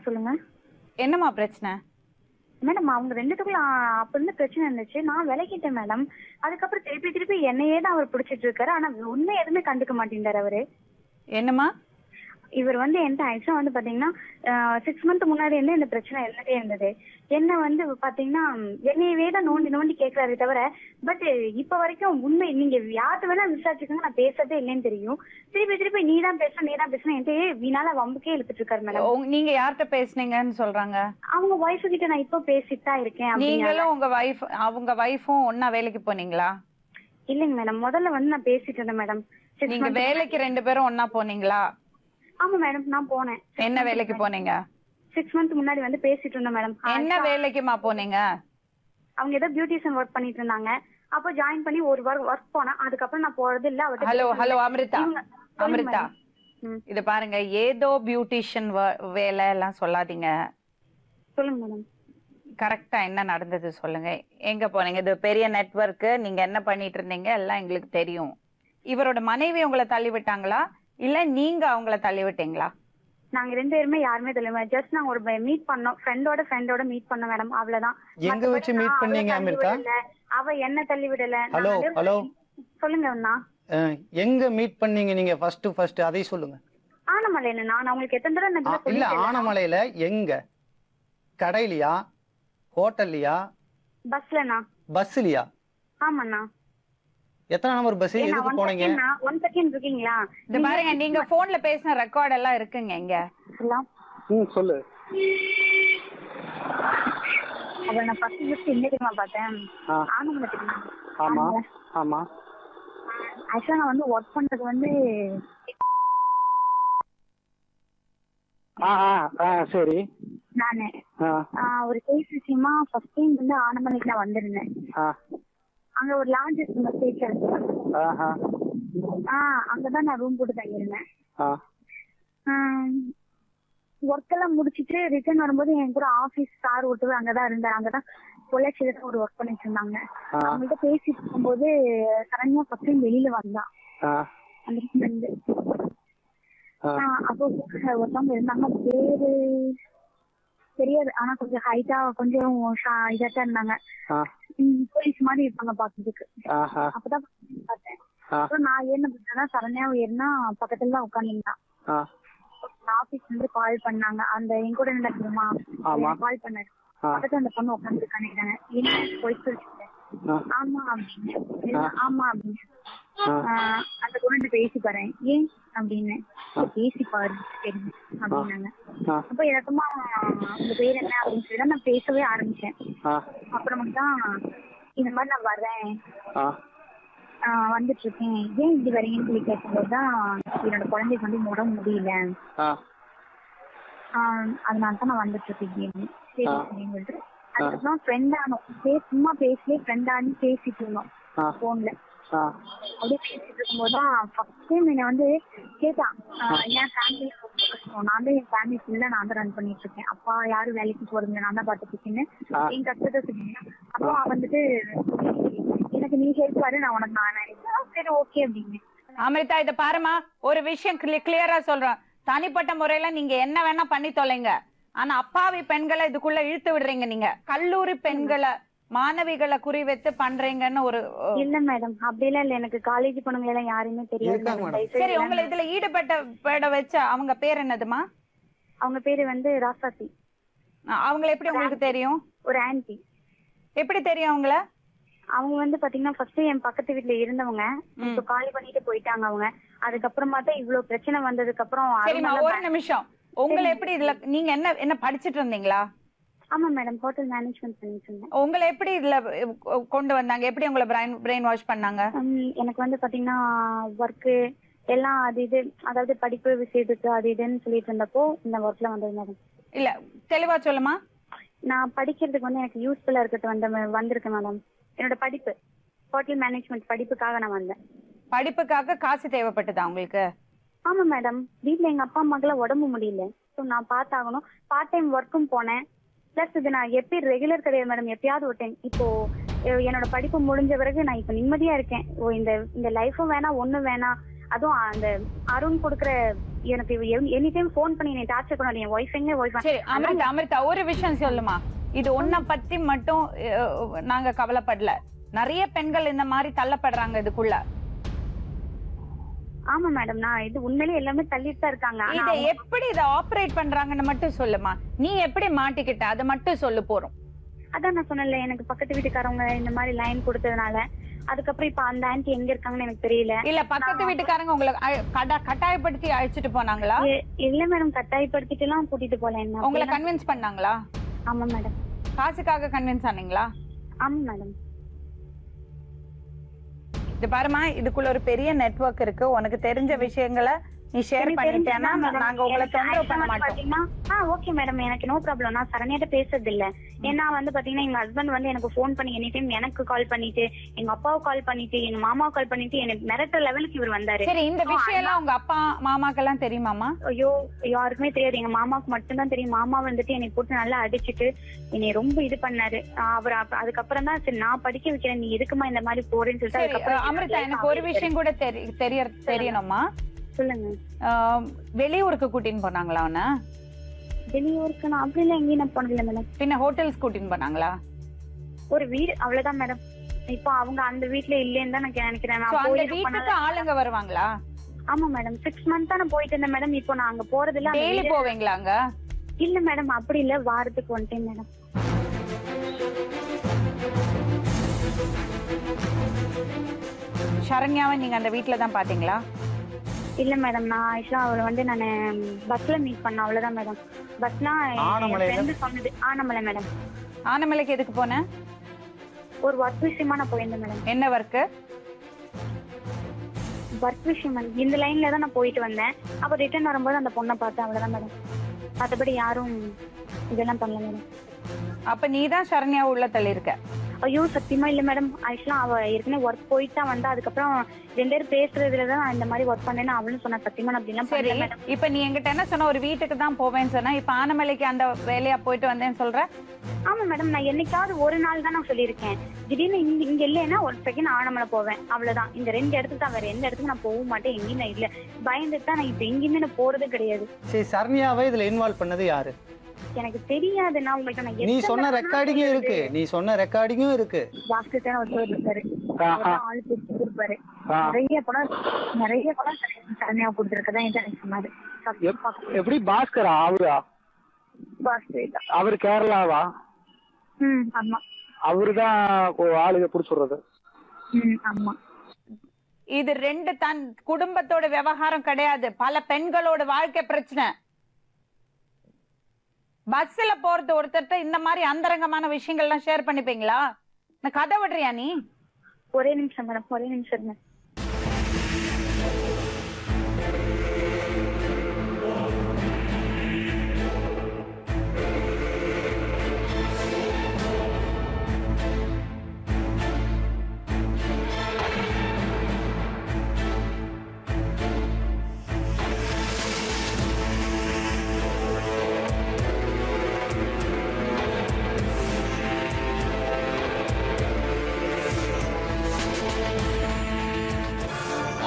சொல்லுங்க. என்னம்மா பிரச்சனை? மேடம் அவங்க ரெண்டுத்துக்குள்ள அப்ப இருந்து பிரச்சனை இருந்துச்சு. நான் விலகிட்டேன் மேடம். அதுக்கப்புறம் திருப்பி என்னையே தான் அவர் பிடிச்சிட்டு இருக்காரு. ஆனா உண்மை எதுவுமே கண்டுக்க மாட்டேங்கிறாரு அவரு. என்னம்மா? இவர் வந்து என்கிட்ட ஆக்சுவலா வந்து பாத்தீங்கன்னா 6 மந்த் முன்னாடி இருந்து இந்த பிரச்சனை இருந்துட்டே இருந்தது. என்ன வந்து பாத்தீங்கன்னா என்னையவே தான் நோண்டி கேட்கறாரு தவிர, பட் இப்ப வரைக்கும் உண்மை நீங்க யார்கிட்ட வேணா விசாரிச்சுக்கோங்க, நான் பேசுறதே இல்லைன்னு தெரியும். திருப்பி நீ தான் பேசணும் என்கிட்ட வீணால வம்புக்கே இழுத்துட்டு இருக்காரு மேடம். நீங்க யார்கிட்ட பேசுனீங்கன்னு சொல்றாங்க? அவங்க ஒய்ஃபு கிட்ட நான் இப்ப பேசிட்டு தான் இருக்கேன். நீங்களும் அவங்க வைஃபும் ஒன்னா வேலைக்கு போனீங்களா? இல்லைங்க மேடம், முதல்ல வந்து நான் பேசிட்டு இருந்தேன் மேடம். நீங்க வேலைக்கு 2 பேரும் ஒன்னா போனீங்களா? ஆமா மேடம், நான் போனேன். என்ன வேலைக்கு போனீங்க? 6 மந்த் முன்னாடி வந்து பேசிட்டு இருந்தேன் மேடம். என்ன வேலைக்குமா போனீங்க? அவங்க ஏதோ பியூட்டிஷியன் ஒர்க் பண்ணிட்டு இருந்தாங்க. அப்போ ஜாயின் பண்ணி ஒரு ஒர்க் போனேன். அதுக்கப்புறம் நான் போறது இல்ல. ஹலோ அமிர்தா, இது பாருங்க, ஏதோ பியூட்டிஷியன் வேலை எல்லாம் சொல்லாதீங்க. சொல்லுங்க மேடம். கரெக்டா என்ன நடந்தது சொல்லுங்க. எங்க போனீங்க? இது பெரிய நெட்வொர்க், நீங்க என்ன பண்ணிட்டு இருந்தீங்க எல்லாம் எங்களுக்கு தெரியும். இவரோட மனைவி உங்களை தள்ளி விட்டாங்களா இல்ல நீங்க அவங்கள தள்ளி விட்டீங்களா? நாங்க 2 பேருமே யாருமே தெரியல. ஜஸ்ட் நாங்க ஒரு மீட் பண்ணோம், ஃப்ரெண்டோட மீட் பண்ணோம் மேடம், அவ்வளவுதான். எங்க வச்சு மீட் பண்ணீங்க அமிர்தா? அவ என்ன தள்ளி விடல. ஹலோ சொல்லுங்க அண்ணா, எங்க மீட் பண்ணீங்க நீங்க? ஃபர்ஸ்ட் அதை சொல்லுங்க. ஆனமலையில. நான் உங்களுக்கு எத்தனை தடவை இல்ல, ஆனமலையில எங்க? கடையிலயா, ஹோட்டல்லையா, பஸ்லண்ணா? பஸ்லயா? ஆமாண்ணா. எத்தனை நம்பர் பஸ்? எதுக்கு போனீங்க? 1 செகண்ட் இருக்கீங்களா? இந்த பாருங்க, நீங்க போன்ல பேசின ரெக்கார்ட் எல்லாம் இருக்குங்க இங்க. சொல்லு. அவ நான் ஃபர்ஸ்ட் இன்னைக்கு பார்த்தேன். ஆனமலை தெரியுமா? ஆமா ஆமா. ஆக்சுவலா நான் வந்து ஒர்க் பண்றது வந்து சரி. நானு ஒரு கேஸ் விஷயமா ஃபர்ஸ்ட் டைம் வந்து ஆனமலைக்கு நான் வந்திருந்தேன். அங்க ஒரு லாட்ஜ் இருக்குங்க, ஸ்டேஷன். அங்கதான் நான் ரூம் போட்டு தங்கியிருந்தேன். ஒர்க் எல்லாம் முடிச்சிட்டு ரிட்டர்ன் வரும்போது என் கூட ஆபீஸ் கார் ஓட்டுவே அங்கதான் இருந்தாரு. அங்கதான் பொள்ளாச்சியில ஒரு ஒர்க் பண்ணிட்டு இருந்தாங்க. அவங்கள்ட்ட பேசிட்டு இருக்கும்போது சடனா ஃபர்ஸ்ட் டைம் வெளியில வந்தான் அந்த இடத்துல இருந்து. அப்போ ஒருத்தவங்க இருந்தாங்க, பேரு தெரியாது, ஆனா கொஞ்சம் ஹைட்டா கொஞ்சம் இதாத்தான் இருந்தாங்க. போலீஸ் மாதிரி இருப்பாங்க பாக்குறதுக்கு. அப்பதான் பார்த்தேன். அப்புறம் நான் என்ன பண்ணேன்னா சரண்யா ஏறினா பக்கத்துல தான் உட்காந்துருந்தான். ஆபீஸ்ல இருந்து கால் பண்ணாங்க. அந்த என் கூட என்ன தெரியுமா கால் பண்ணாரு. பக்கத்துல அந்த பொண்ணு உட்காந்துருக்காங்க. என்ன போய் சொல்லிட்டேன். ஆமா அப்படின்னு. ஆமா அப்படின்னு. அந்த பொண்ணு பேசி பாரு. ஏன் அப்படின்னு. பேசி பாரு தெரியும் அப்படின்னாங்க. அப்ப எனக்குமா உங்க பேர் என்ன அப்படின்னு சொல்லி நான் பேசவே ஆரம்பிச்சேன். அப்புறமா தான் இந்த மாதிரி நான் வர்றேன், வந்துட்டு இருக்கேன், ஏன் இப்படி வரீங்கன்னு சொல்லி கேட்கும்போதுதான் என்னோட குழந்தைக்கு வந்து உடம்பு முடியல, அதனாலதான் நான் வந்துட்டு இருக்கேன். சரி அப்படின்னு சொல்லிட்டு அதுக்கப்புறம் ஃப்ரெண்ட் ஆனோம். சும்மா பேசலே ஃப்ரெண்ட் ஆனி பேசிட்டு இருந்தோம் போன்ல. அப்படியே பேசிட்டு இருக்கும்போதுதான் ஃபர்ஸ்ட் டைம் என்ன வந்து கேட்டான், என் ஃபேமிலியில ரொம்ப கஷ்டம், நான் தான் என் ஃபேமிலி ஃபுல்லா நான் தான் ரன் பண்ணிட்டு இருக்கேன், அப்பா யாரும் வேலைக்கு போறதுல நான் தான் பாத்துட்டு இருக்கேன்னு என் கஷ்டத்தை சொன்னீங்க. அப்போ வந்துட்டு எனக்கு நீ ஹெல்ப் பாரு, நான் உனக்கு நான் நினைக்கிறேன். சரி ஓகே அப்படின்னு. அமிர்தா, இத பாருமா, ஒரு விஷயம் கிளியரா சொல்றேன். தனிப்பட்ட முறையில நீங்க என்ன வேணா பண்ணி தொலைங்க, ஆனா அப்பாவி பெண்களை இதுக்குள்ள இழுத்து விடுறீங்க. நீங்க கல்லூரி பெண்களை மாணவிகளை குறி வைத்து பண்றீங்கன்னு ஒரு. இல்ல மேடம், அப்படிலாம் இல்ல. எனக்கு காலேஜ் பொண்ணுங்க எல்லாம் யாருமே தெரியாது. சரி, உங்களை இதுல ஈடுபட்ட வச்ச அவங்க பேர் என்னதுமா? அவங்க பேரு வந்து ராசாத்தி. அவங்களை எப்படி உங்களுக்கு தெரியும்? ஒரு ஆன்டி. எப்படி தெரியும் அவங்கள? அவங்க வந்து பாத்தீங்கன்னா ஃபர்ஸ்ட் என் பக்கத்து வீட்டுல இருந்தவங்க, இப்ப காலி பண்ணிட்டு போயிட்டாங்க அவங்க. அதுக்கப்புறமா தான் இவ்வளவு பிரச்சனை வந்ததுக்கு அப்புறம். சரிம்மா, ஒரு நிமிஷம். உங்களை எப்படி இதுல நீங்க என்ன படிச்சிட்டு இருந்தீங்களா? ஆமா மேடம், ஹோட்டல் மேனேஜ்மெண்ட் பண்ணிட்டு இருந்தேன். உங்களை எப்படி இதுல கொண்டு வந்தாங்க? எப்படி உங்களை பிரெயின் வாஷ் பண்ணாங்க? எனக்கு வந்து பாத்தீங்கன்னா ஒர்க்கு எல்லாம் அது இது, அதாவது படிப்பு விஷயத்துக்கு அது இதுன்னு சொல்லிட்டு இருந்தப்போ இந்த ஒர்க்ல வந்தது மேடம். இல்ல தெளிவா சொல்லுமா. நான் படிக்கிறதுக்கு வந்து எனக்கு யூஸ்ஃபுல்லா இருக்கிறது வந்திருக்கேன் மேடம். என்னோட படிப்பு ஹோட்டல் மேனேஜ்மெண்ட் படிப்புக்காக நான் வந்தேன். படிப்புக்காக காசு தேவைப்பட்டதா உங்களுக்கு? ஆமா மேடம், வீட்ல எங்க அப்பா அம்மாக்கெல்லாம் உடம்பு முடியல, ஸோ நான் பார்த்தாகணும். பார்ட் டைம் ஒர்க்கும் போனேன். பிளஸ் இது நான் எப்படி ரெகுலர் கிடையாது மேடம், எப்பயாவது ஒரு டைம். இப்போ என்னோட படிப்பு முடிஞ்ச பிறகு நான் இப்போ நிம்மதியா இருக்கேன். இந்த லைஃபும் வேணாம், ஒண்ணும் வேணாம். அதுவும் அந்த அருண் கொடுக்குற எனக்கு எனி டைம் போன் பண்ணி என்னை டார்ச்சர் பண்ண என் ஒய்ஃப் எங்க ஒய்ஃப். சரி அமிர்தா ஒரு விஷயம் சொல்லுமா. இது ஒன்ன பத்தி மட்டும் நாங்க கவலைப்படல, நிறைய பெண்கள் இந்த மாதிரி தள்ளப்படுறாங்க இதுக்குள்ள. ஆமா மேடம், நான் இது உண்மையிலே எல்லாமே தள்ளிட்டு தான் இருக்காங்க. இதை எப்படி இதை ஆபரேட் பண்றாங்கன்னு மட்டும் சொல்லுமா. நீ எப்படி மாட்டிக்கிட்ட அதை மட்டும் சொல்லு போறோம். அதான் நான் சொன்னல, எனக்கு பக்கத்து வீட்டுக்காரவங்க இந்த மாதிரி லைன் கொடுத்ததுனால, அதுக்கப்புறம் இப்ப அந்த ஆன்ட்டி எங்க இருக்காங்கன்னு எனக்கு தெரியல. இல்ல பக்கத்து வீட்டுக்காரங்க உங்களை கட்டாயப்படுத்தி அழைச்சிட்டு போனாங்களா? இல்ல மேடம், கட்டாயப்படுத்திட்டு எல்லாம் கூட்டிட்டு போல. என்ன உங்களை கன்வின்ஸ் பண்ணாங்களா? ஆமா மேடம். காசுக்காக கன்வின்ஸ் ஆனீங்களா? ஆமா மேடம். இது பாருமா, இதுக்குள்ள ஒரு பெரிய நெட்வொர்க் இருக்கு. உனக்கு தெரிஞ்ச விஷயங்களை நீ ஷேர் பண்ணிட்டேன்னா நாங்க உங்களை தொந்தரவு பண்ண மாட்டோம். ஓகே மேடம், எனக்கு நோ ப்ராப்ளம். நான் சரணியாட்ட பேசுறது இல்ல. ஏன்னா வந்து பாத்தீங்கன்னா எங்க ஹஸ்பண்ட் வந்து எனக்கு போன் பண்ணி எனி டைம் எனக்கு கால் பண்ணிட்டு, எங்க அப்பாவுக்கு கால் பண்ணிட்டு, எங்க மாமாவுக்கு கால் பண்ணிட்டு, எனக்கு மிரட்டுற லெவலுக்கு இவர் வந்தாரு. சரி, இந்த விஷயம் எல்லாம் உங்க அப்பா மாமாக்கெல்லாம் தெரியுமாமா? ஐயோ, யாருக்குமே தெரியாது. எங்க மாமாவுக்கு மட்டும்தான் தெரியும். மாமா வந்துட்டு என்னை போட்டு நல்லா அடிச்சுட்டு என்னை ரொம்ப இது பண்ணாரு. அவர் அதுக்கப்புறம் தான் சரி நான் படிக்க வைக்கிறேன், நீ எதுக்குமா இந்த மாதிரி போறேன்னு சொல்லிட்டு. அதுக்கப்புறம் அமிர்தா, எனக்கு ஒரு விஷயம் கூட தெரியணுமா. சொல்லுங்க. வெளியூருக்கு கூட்டின்னு போனாங்களா அவன? வெளியூருக்கு நான் அப்படி எல்லாம் எங்கேயும் நான் போனதில்லை மேடம். பின்ன ஹோட்டல்ஸ் கூட்டின்னு போனாங்களா? ஒரு வீடு அவ்வளவுதான் மேடம். இப்போ அவங்க அந்த வீட்டுல இல்லன்னு தான் நான் நினைக்கிறேன். அந்த வீட்டுக்கு ஆளுங்க வருவாங்களா? ஆமா மேடம், 6 மந்த்தா நான் போயிட்டு இருந்தேன் மேடம். இப்போ நான் அங்க போறது இல்ல. டெய்லி போவீங்களா அங்க? இல்ல மேடம், அப்படி இல்ல, வாரத்துக்கு 1 டைம் மேடம். சரண்யாவை நீங்க அந்த வீட்டுல தான் பாத்தீங்களா? இல்ல மேடம், நான் ஆக்சுவலா அவளை வந்து நான் பஸ்ல மீட் பண்ண, அவ்வளவுதான் மேடம். பஸ்னா சொன்னது ஆனமலை மேடம். ஆனமலைக்கு எதுக்கு போன? ஒரு ஒர்க் விஷயமா நான் போயிருந்தேன் மேடம். என்ன ஒர்க்? ஒர்க் விஷயமா இந்த லைன்ல தான் நான் போயிட்டு வந்தேன். அப்ப ரிட்டர்ன் வரும்போது அந்த பொண்ணை பார்த்தேன், அவ்வளவுதான் மேடம். மற்றபடி யாரும் இதெல்லாம் பண்ணல மேடம். அப்ப நீ தான் சரண்யா உள்ள தள்ளி இருக்க? ஐயோ சத்தியமா இல்ல மேடம். ஆக்சுவலா அவ ஏற்கனவே ஒர்க் போயிட்டு தான் வந்தா. அதுக்கப்புறம் 2 பேரும் பேசுறதுலதான் நான் இந்த மாதிரி ஒர்க் பண்ணேன்னு அவளும் சொன்னா. சத்தியமா அப்படிலாம் சரி, இப்ப நீ எங்கிட்ட என்ன சொன்ன, ஒரு வீட்டுக்கு தான் போவேன்னு சொன்னா, இப்ப ஆனமலைக்கு அந்த வேலையா போயிட்டு வந்தேன்னு சொல்ற? ஆமா மேடம், நான் என்னைக்காவது ஒரு நாள் தான் நான் சொல்லியிருக்கேன். திடீர்னு இங்க இல்லைன்னா ஒரு செகண்ட் ஆனமலை போவேன், அவ்வளவுதான். இந்த 2 இடத்துக்கு தான், வேற எந்த இடத்துக்கு நான் போக மாட்டேன். எங்கேயும் நான் இல்ல, பயந்துட்டு தான் நான் இப்ப எங்கேயுமே நான் போறதே கிடையாது. சரி, சரண்யாவை இதுல இன்வால்வ் பண்ணது யாரு? எனக்கு தெரியாது. நான் உங்களுக்கு நீ சொன்ன ரெக்கார்டிங்கும் இருக்கு, பாஸ்கெட் ஒருத்தர் இருக்காரு, ஆளு கொடுப்பாரு. நிறைய படம் சரண்யா கொடுத்துருக்கதான் எனக்கு சொன்னாரு. எப்படி பாஸ்கரா? அவரா? பாஸ்கெட் அவரு கேரளாவா? ஆமா, அவருதான் ஆளுக புடிச்சுடுறது. ஆமா. இது 2 தன் குடும்பத்தோட விவகாரம் கிடையாது, பல பெண்களோட வாழ்க்கை பிரச்சனை. பஸ்ல போறது ஒருத்தர் இந்த மாதிரி அந்தரங்கமான விஷயங்கள்லாம் ஷேர் பண்ணிப்பீங்களா? நான் கதை விடுறியா நீ? ஒரே நிமிஷம் மேடம், ஒரே நிமிஷம்.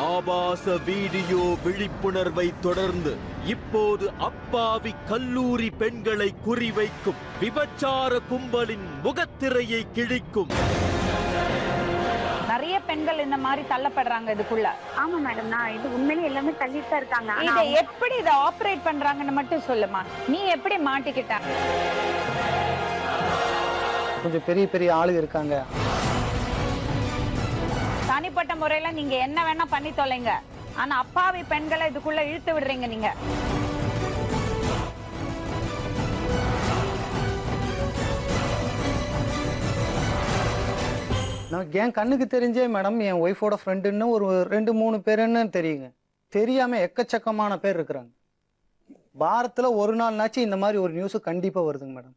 ஆபாச வீடியோ விழிப்புணர்வை தொடர்ந்து இப்போது அப்பாவி கல்லூரி பெண்களை குறிவைக்கும் விபச்சார கும்பலின் முகத்திரையை கிழிக்கும். நிறைய பெண்கள் இந்த மாதிரி தள்ளப்படுறாங்க இதுக்குள்ள. ஆமா மேடம், நான் இது உண்மையிலே எல்லாமே தள்ளிட்டு தான் இருக்காங்க. இதை எப்படி இதை ஆபரேட் பண்றாங்கன்னு மட்டும் சொல்லுமா. நீ எப்படி மாட்டிக்கிட்ட? கொஞ்சம் பெரிய பெரிய ஆளுங்க இருக்காங்க. தனிப்பட்ட முறையில நீங்க என்ன வேணா பண்ணி தொலைங்க, ஆனா அப்பாவி பெண்களை இதுக்குள்ள இழுத்து விடுறீங்க நீங்க. நான் என் கண்ணுக்கு தெரிஞ்சே மேடம் என் ஒய்ஃபோட ஃப்ரெண்டுன்னு ஒரு 2-3 பேருன்னு தெரியுங்க. தெரியாம எக்கச்சக்கமான பேர் இருக்கிறாங்க. வாரத்துல ஒரு நாள்னாச்சும் இந்த மாதிரி ஒரு நியூஸ் கண்டிப்பா வருதுங்க மேடம்.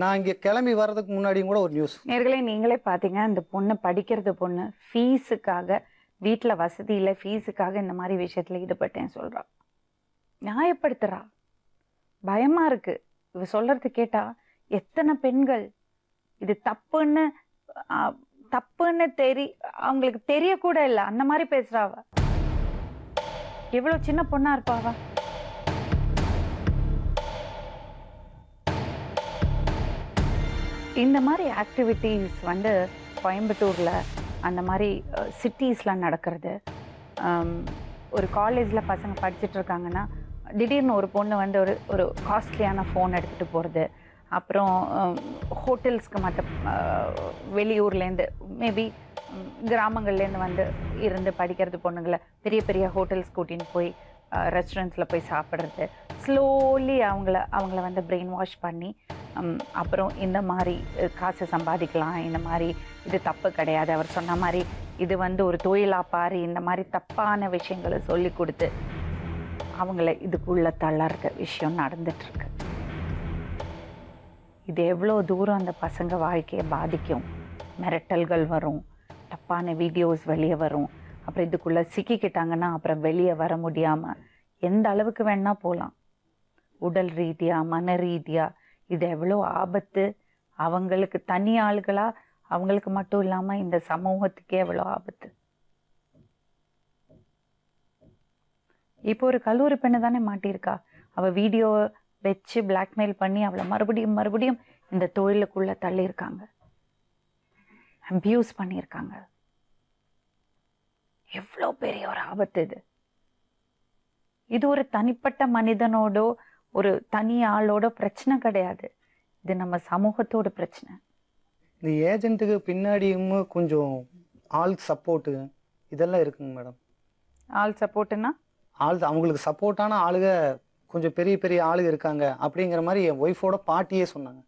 நான் இங்க கிளம்பி வர்றதுக்கு முன்னாடியும் கூட ஒரு நியூஸ். நேர்களே நீங்களே பார்த்தீங்க, அந்த பொண்ணு படிக்கிறது பொண்ணு ஃபீஸுக்காக, வீட்டில் வசதி இல்லை, ஃபீஸுக்காக இந்த மாதிரி விஷயத்துல ஈடுபட்டேன்னு சொல்றா. நியாயப்படுத்துறா. பயமா இருக்கு இவ சொல்றது கேட்டா. எத்தனை பெண்கள் இது தப்புன்னு அவங்களுக்கு தெரியக்கூட இல்லை, அந்த மாதிரி பேசுறாவ. எவ்வளவு சின்ன பொண்ணா இருப்பாவ. இந்த மாதிரி ஆக்டிவிட்டீஸ் வந்து கோயம்புத்தூர்ல அந்த மாதிரி சிட்டிஸ்லாம் நடக்கிறது. ஒரு காலேஜில் பசங்க படிச்சுட்டு இருக்காங்கன்னா திடீர்னு ஒரு பொண்ணு வந்து ஒரு காஸ்ட்லியான ஃபோன் எடுத்துகிட்டு போகிறது. அப்புறம் ஹோட்டல்ஸ்க்கு மற்ற வெளியூர்லேருந்து மேபி கிராமங்கள்லேருந்து வந்து இருந்து படிக்கிறது பொண்ணுங்களை பெரிய பெரிய ஹோட்டல்ஸ் கூட்டின்னு போய் ரெஸ்டாரண்ட்ஸில் போய் சாப்பிட்றது. ஸ்லோலி அவங்கள வந்து பிரெயின் வாஷ் பண்ணி அப்புறம் இந்த மாதிரி காசு சம்பாதிக்கலாம், இந்த மாதிரி இது தப்பு கிடையாது, அவர் சொன்ன மாதிரி இது வந்து ஒரு தொழிலாக பாரு, இந்த மாதிரி தப்பான விஷயங்களை சொல்லி கொடுத்து அவங்கள இதுக்குள்ள தள்ளார்ற விஷயம் நடந்துட்டுருக்கு. இது எவ்வளோ தூரம் அந்த பசங்க வாழ்க்கையை பாதிக்கும். மிரட்டல்கள் வரும், தப்பான வீடியோஸ் வெளியே வரும். அப்புறம் இதுக்குள்ளே சிக்கிக்கிட்டாங்கன்னா அப்புறம் வெளியே வர முடியாமல் எந்த அளவுக்கு வேணா போகலாம். உடல் ரீதியாக, மன ரீதியாக இது எவ்வளோ ஆபத்து. அவங்களுக்கு தனி ஆளுகளாக அவங்களுக்கு மட்டும் இல்லாமல் இந்த சமூகத்துக்கே எவ்வளோ ஆபத்து. இப்போ ஒரு கல்லூரி பெண்ணு தானே மாட்டியிருக்கா. அவள் வீடியோ வச்சு பிளாக்மெயில் பண்ணி அவளை மறுபடியும் இந்த தொழிலுக்குள்ள தள்ளியிருக்காங்க, அபியூஸ் பண்ணியிருக்காங்க. எவ்வளோ பெரிய ஒரு ஆபத்து இது. இது ஒரு தனிப்பட்ட மனிதனோடோ ஒரு தனி ஆளோட பிரச்சனை கிடையாது, இது நம்ம சமூகத்தோட பிரச்சனை. இந்த ஏஜென்ட்டுக்கு பின்னாடியும் கொஞ்சம் ஆள் சப்போர்ட்டு இதெல்லாம் இருக்குங்க மேடம். ஆள் சப்போர்ட்டுன்னா அவங்களுக்கு சப்போர்ட்டான ஆளுக கொஞ்சம் பெரிய பெரிய ஆளுங்க இருக்காங்க அப்படிங்கிற மாதிரி என் ஒய்ஃபோட பாட்டியே சொன்னாங்க.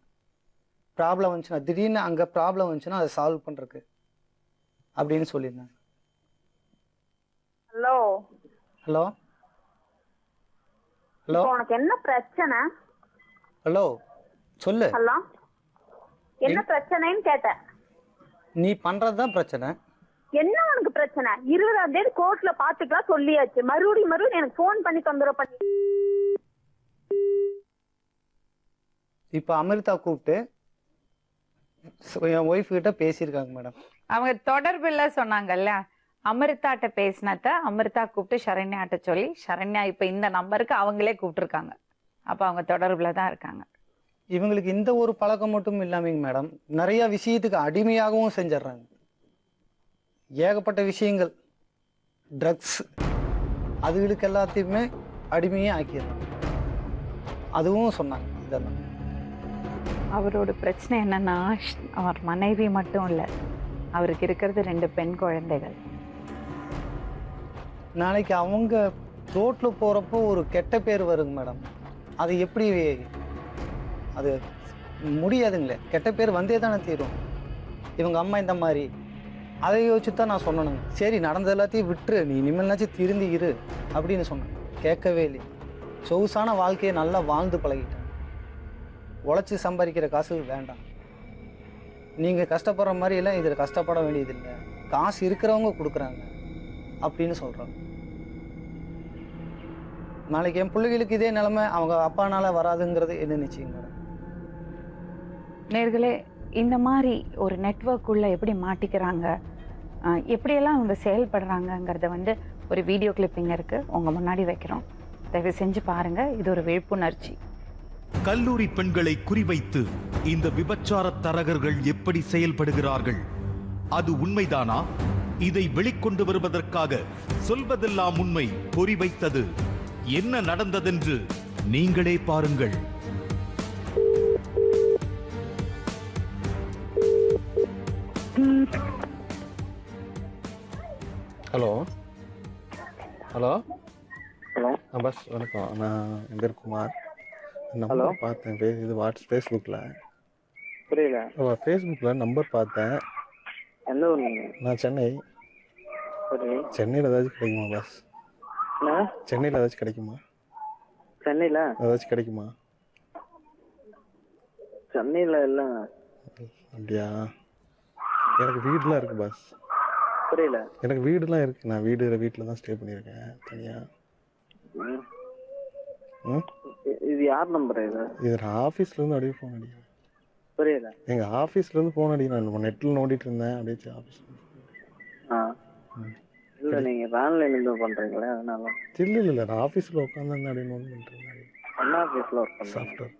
ப்ராப்ளம் வந்துச்சுன்னா திடீர்னு அங்கே ப்ராப்ளம் வந்துச்சுன்னா அதை சால்வ் பண்ணுறதுக்கு அப்படின்னு சொல்லியிருந்தாங்க. ஹலோ ஹலோ ஹலோ உனக்கு என்ன பிரச்சனை? ஹலோ சொல்லு. ஹலோ என்ன பிரச்சனைன்னு கேட்டேன். நீ பண்றது தான் பிரச்சனை. என்ன உனக்கு பிரச்சனை? 20ஆம் தேதி கோர்ட்ல பாத்துக்கலாம் சொல்லியாச்சு. மறுபடியும் எனக்கு போன் பண்ணி தொந்தரவு பண்ணி. இப்ப அமிர்தா கூப்பிட்டு என் ஒய்ஃப் கிட்ட பேசியிருக்காங்க மேடம். அவங்க தொடர்பில் சொன்னாங்கல்ல, அமிர்தாட்ட பேசினத அமிர்தா கூப்பிட்டு சரண்யாட்ட சொல்லி சரண்யா இப்ப இந்த நம்பருக்கு அவங்களே கூப்பிட்டுருக்காங்க. அப்ப அவங்க தொடர்புல தான் இருக்காங்க. இவங்களுக்கு இந்த ஒரு பழக்கம் மட்டும் இல்லாமங்க மேடம், நிறைய விஷயத்துக்கு அடிமையாகவும் செஞ்சிடறாங்க. ஏகப்பட்ட விஷயங்கள், ட்ரக்ஸ், அதுகளுக்கு எல்லாத்தையுமே அடிமையே ஆக்கிடுறாங்க. அதுவும் சொன்னாங்க. இதெல்லாம் அவரோட பிரச்சனை என்னன்னா, அவர் மனைவி மட்டும் இல்லை, அவருக்கு இருக்கிறது 2 பெண் குழந்தைகள். நாளைக்கு அவங்க ரோட்ல போறப்போ ஒரு கெட்ட பேர் வருங்க மேடம். அது எப்படி? அது முடியாதுங்களே. கெட்ட பேர் வந்தே தானே தீரும். இவங்க அம்மா இந்த மாதிரி அதை யோசிச்சு தான் நான் சொன்னேனுங்க. சரி நடந்த எல்லாத்தையும் விட்டுரு, நீ இனிமேல்னாச்சும் திருந்தி இரு அப்படின்னு சொன்னேன். கேட்கவே இல்லை. சொகுசான வாழ்க்கையை நல்லா வாழ்ந்து பழகிட்டேன். உழைச்சி சம்பாதிக்கிற காசு வேண்டாம், நீங்கள் கஷ்டப்படுற மாதிரி எல்லாம் இதில் கஷ்டப்பட வேண்டியதில்லை, காசு இருக்கிறவங்க கொடுக்குறாங்க அப்படின்னு சொல்கிறாங்க. நாளைக்கு என் பிள்ளைகளுக்கு இதே நிலைமை அவங்க அப்பானால வராதுங்கிறது என்ன நிச்சயம் மேடம்? நேர்களே, இந்த மாதிரி ஒரு நெட்வொர்க்குள்ள எப்படி மாட்டிக்கிறாங்க, எப்படியெல்லாம் அவங்க செயல்படுறாங்கங்கிறத வந்து ஒரு வீடியோ கிளிப்பிங் இருக்கு, உங்க முன்னாடி வைக்கிறோம். தயவு செஞ்சு பாருங்க. இது ஒரு விழிப்புணர்ச்சி. கல்லூரி பெண்களை குறிவைத்து இந்த விபச்சார தரகர்கள் எப்படி செயல்படுகிறார்கள்? அது உண்மைதானா? இதை வெளிக்கொண்டு வருவதற்காக சொல்வதெல்லாம் உண்மை குறிவைத்தது என்ன நடந்ததென்று நீங்களே பாருங்கள். ஹலோ ஹலோ ஹலோ பஸ் வணக்கம். நான் என் பேர் குமார். நம்பர் பார்த்தேன் இது ஃபேஸ்புக்கில். புரியல. ஃபேஸ்புக்கில் நம்பர் பார்த்தேன். எந்த ஊர் நீங்க? நான் சென்னை. சரி. சென்னையில் ஏதாச்சும் கிடைக்குமா பாஸ்? என்ன? சென்னையில் ஏதாச்சும் கிடைக்குமா? சென்னையில ஏதாச்சும் கிடைக்குமா? சென்னையில இல்ல. அப்படியா? எனக்கு வீடுலாம் இருக்கு பாஸ். புரியல. எனக்கு வீடுலாம் இருக்கு. நான் வீட்டில் தான் ஸ்டே பண்ணியிருக்கேன் தனியாக. இது யார் நம்பர் இது? இது நான் ஆஃபீஸ்லேருந்து அப்படியே ஃபோன் அடிக்கிறேன். புரியல. எங்கள் ஆஃபீஸ்லேருந்து ஃபோன் அடிக்கிறேன். நெட்டில் நோண்டிட்டு இருந்தேன் அப்படியே ஆஃபீஸில். இல்லை நீங்கள் வேன்லைன் இருந்து பண்ணுறீங்களே அதனால. இல்லை நான் ஆஃபீஸில் உட்காந்து அப்படியே நோட் பண்ணிட்டு என்ன ஆஃபீஸில் ஒர்க் பண்ணுறேன்? சாஃப்ட்வேர்.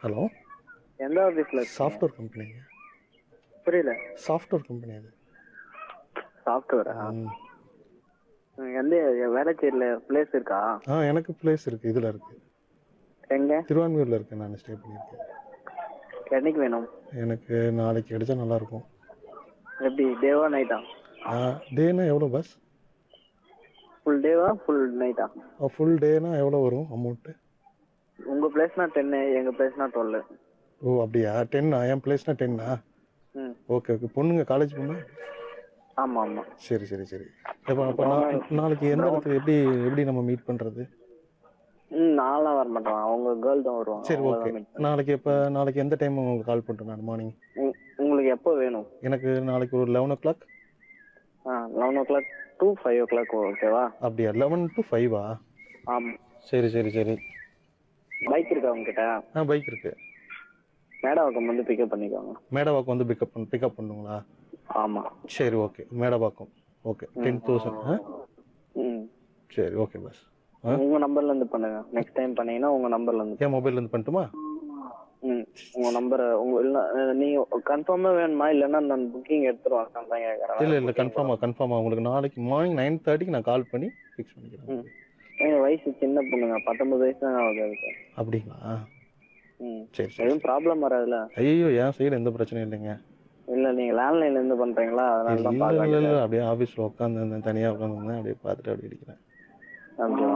ஹலோ, எந்த ஆஃபீஸில்? சாஃப்ட்வேர் கம்பெனிங்க. புரியல. சாஃப்ட்வேர் கம்பெனி அது. சாஃப்ட்வேரா? எந்த வேளச்சேரியில் பிளேஸ் இருக்கா? எனக்கு பிளேஸ் இருக்குது. இதில் இருக்குது. எங்கே? திருவான்மியூரில் இருக்குது. நான் ஸ்டே பண்ணியிருக்கேன். என்னைக்கு வேணும்? எனக்கு நாளைக்கு கிடைச்சா நல்லாயிருக்கும். எப்படி டேவா நைட்டா? டேனா எவ்வளோ பஸ்? ஃபுல் டேவா ஃபுல் நைட்டா? ஃபுல் டேனா எவ்வளோ வரும் அமௌண்ட்டு? உங்கள் பிளேஸ்னா 10, எங்கள் பிளேஸ்னா 12. ஓ அப்படியா? 10. என் பிளேஸ்னா 10. ஓகே. பொண்ணுங்க காலேஜ் பொண்ணு? ஆமாம். சரி. அப்போ நாளைக்கு எந்த இடத்துல எப்படி நம்ம மீட் பண்ணுறது? நான்லாம் வர மாட்டேன். அவங்க கேர்ள் தான் வருவாங்க. சரி ஓகே. நாளைக்கு எந்த டைம் உங்களுக்கு கால் பண்ணுறேன் நான்? மார்னிங். உங்களுக்கு எப்போ வேணும்? எனக்கு நாளைக்கு ஒரு 11 o'clock. 11 o'clock to 5 o'clock ஓகேவா? அப்படியா? 11 to 5? ஆமாம். சரி. பைக் இருக்கா உங்ககிட்ட? பைக் இருக்கு. மேடவாக்கம் வந்து பிக்கப் பண்ணிக்கோங்க. மேடவாக்கம் வந்து பிக்கப் பண்ணுங்களா? ஆமாம். சரி ஓகே. மேடவாக்கம். ஓகே. 10,000. சரி ஓகே பஸ். உங்கள் நம்பர்லேருந்து பண்ணுங்க. நெக்ஸ்ட் டைம் பண்ணீங்கன்னா உங்கள் நம்பர்லேருந்து. என் மொபைல்லேருந்து பண்ணட்டுமா? உங்கள் நம்பரை இல்லை நீங்கள் கன்ஃபார்மாக வேணுமா? இல்லைன்னா நான் புக்கிங் எடுத்துருவாங்க தான் கேட்குறேன். இல்லை கன்ஃபார்மாக உங்களுக்கு நாளைக்கு மார்னிங் 9:30க்கு நான் கால் பண்ணி ஃபிக்ஸ் பண்ணிக்கிறேன். எங்கள் வயசு சின்ன பொண்ணுங்க, 19 வயசு தான் ஆகுது அதுக்கு. அப்படிங்களா? சரி. எதுவும் ப்ராப்ளம் வராதுல்ல? ஐயோ, என் சைடு எந்த பிரச்சனையும் இல்லைங்க. இல்லை நீங்கள் லேண்ட்லைன்லேருந்து பண்ணுறீங்களா? அதனால தான் பார்க்குறேன். இல்லை அப்படியே ஆஃபீஸில் உட்காந்துருந்தேன், தனியாக உட்காந்துருந்தேன். அப்படியே பார்த்துட்டு அப்படியே அடிக்கிறேன். அப்படியா?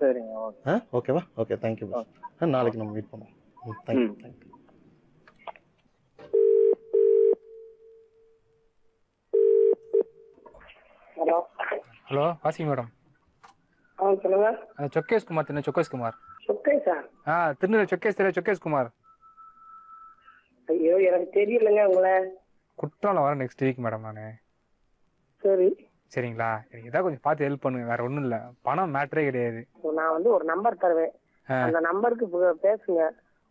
சரிங்க. ஓகே. ஓகேவா? ஓகே. Thank you boss. நாளைக்கு நம்ம மீட் பண்ணுவோம். தேங்க்யூ. ஹலோ வாசிங்க மேடம். சொல்லுங்க. சொக்கேஷ் குமார். சொக்கேஷ் குமார். சொக்கேஷா? திருநெல்வேலி சொக்கேஷ் குமார். ஐயோ எனக்கு தெரியலங்க உங்களை. குற்றாலம் வரேன் நெக்ஸ்ட் வீக் மேடம் நான். சரி. சரிங்களா? எனக்கு ஏதாவது கொஞ்சம் பார்த்து ஹெல்ப் பண்ணுங்க. வேற ஒன்றும் இல்லை, பணம் மேட்டரே கிடையாது. நான் வந்து ஒரு நம்பர் தருவேன், அந்த நம்பருக்கு பேசுங்க.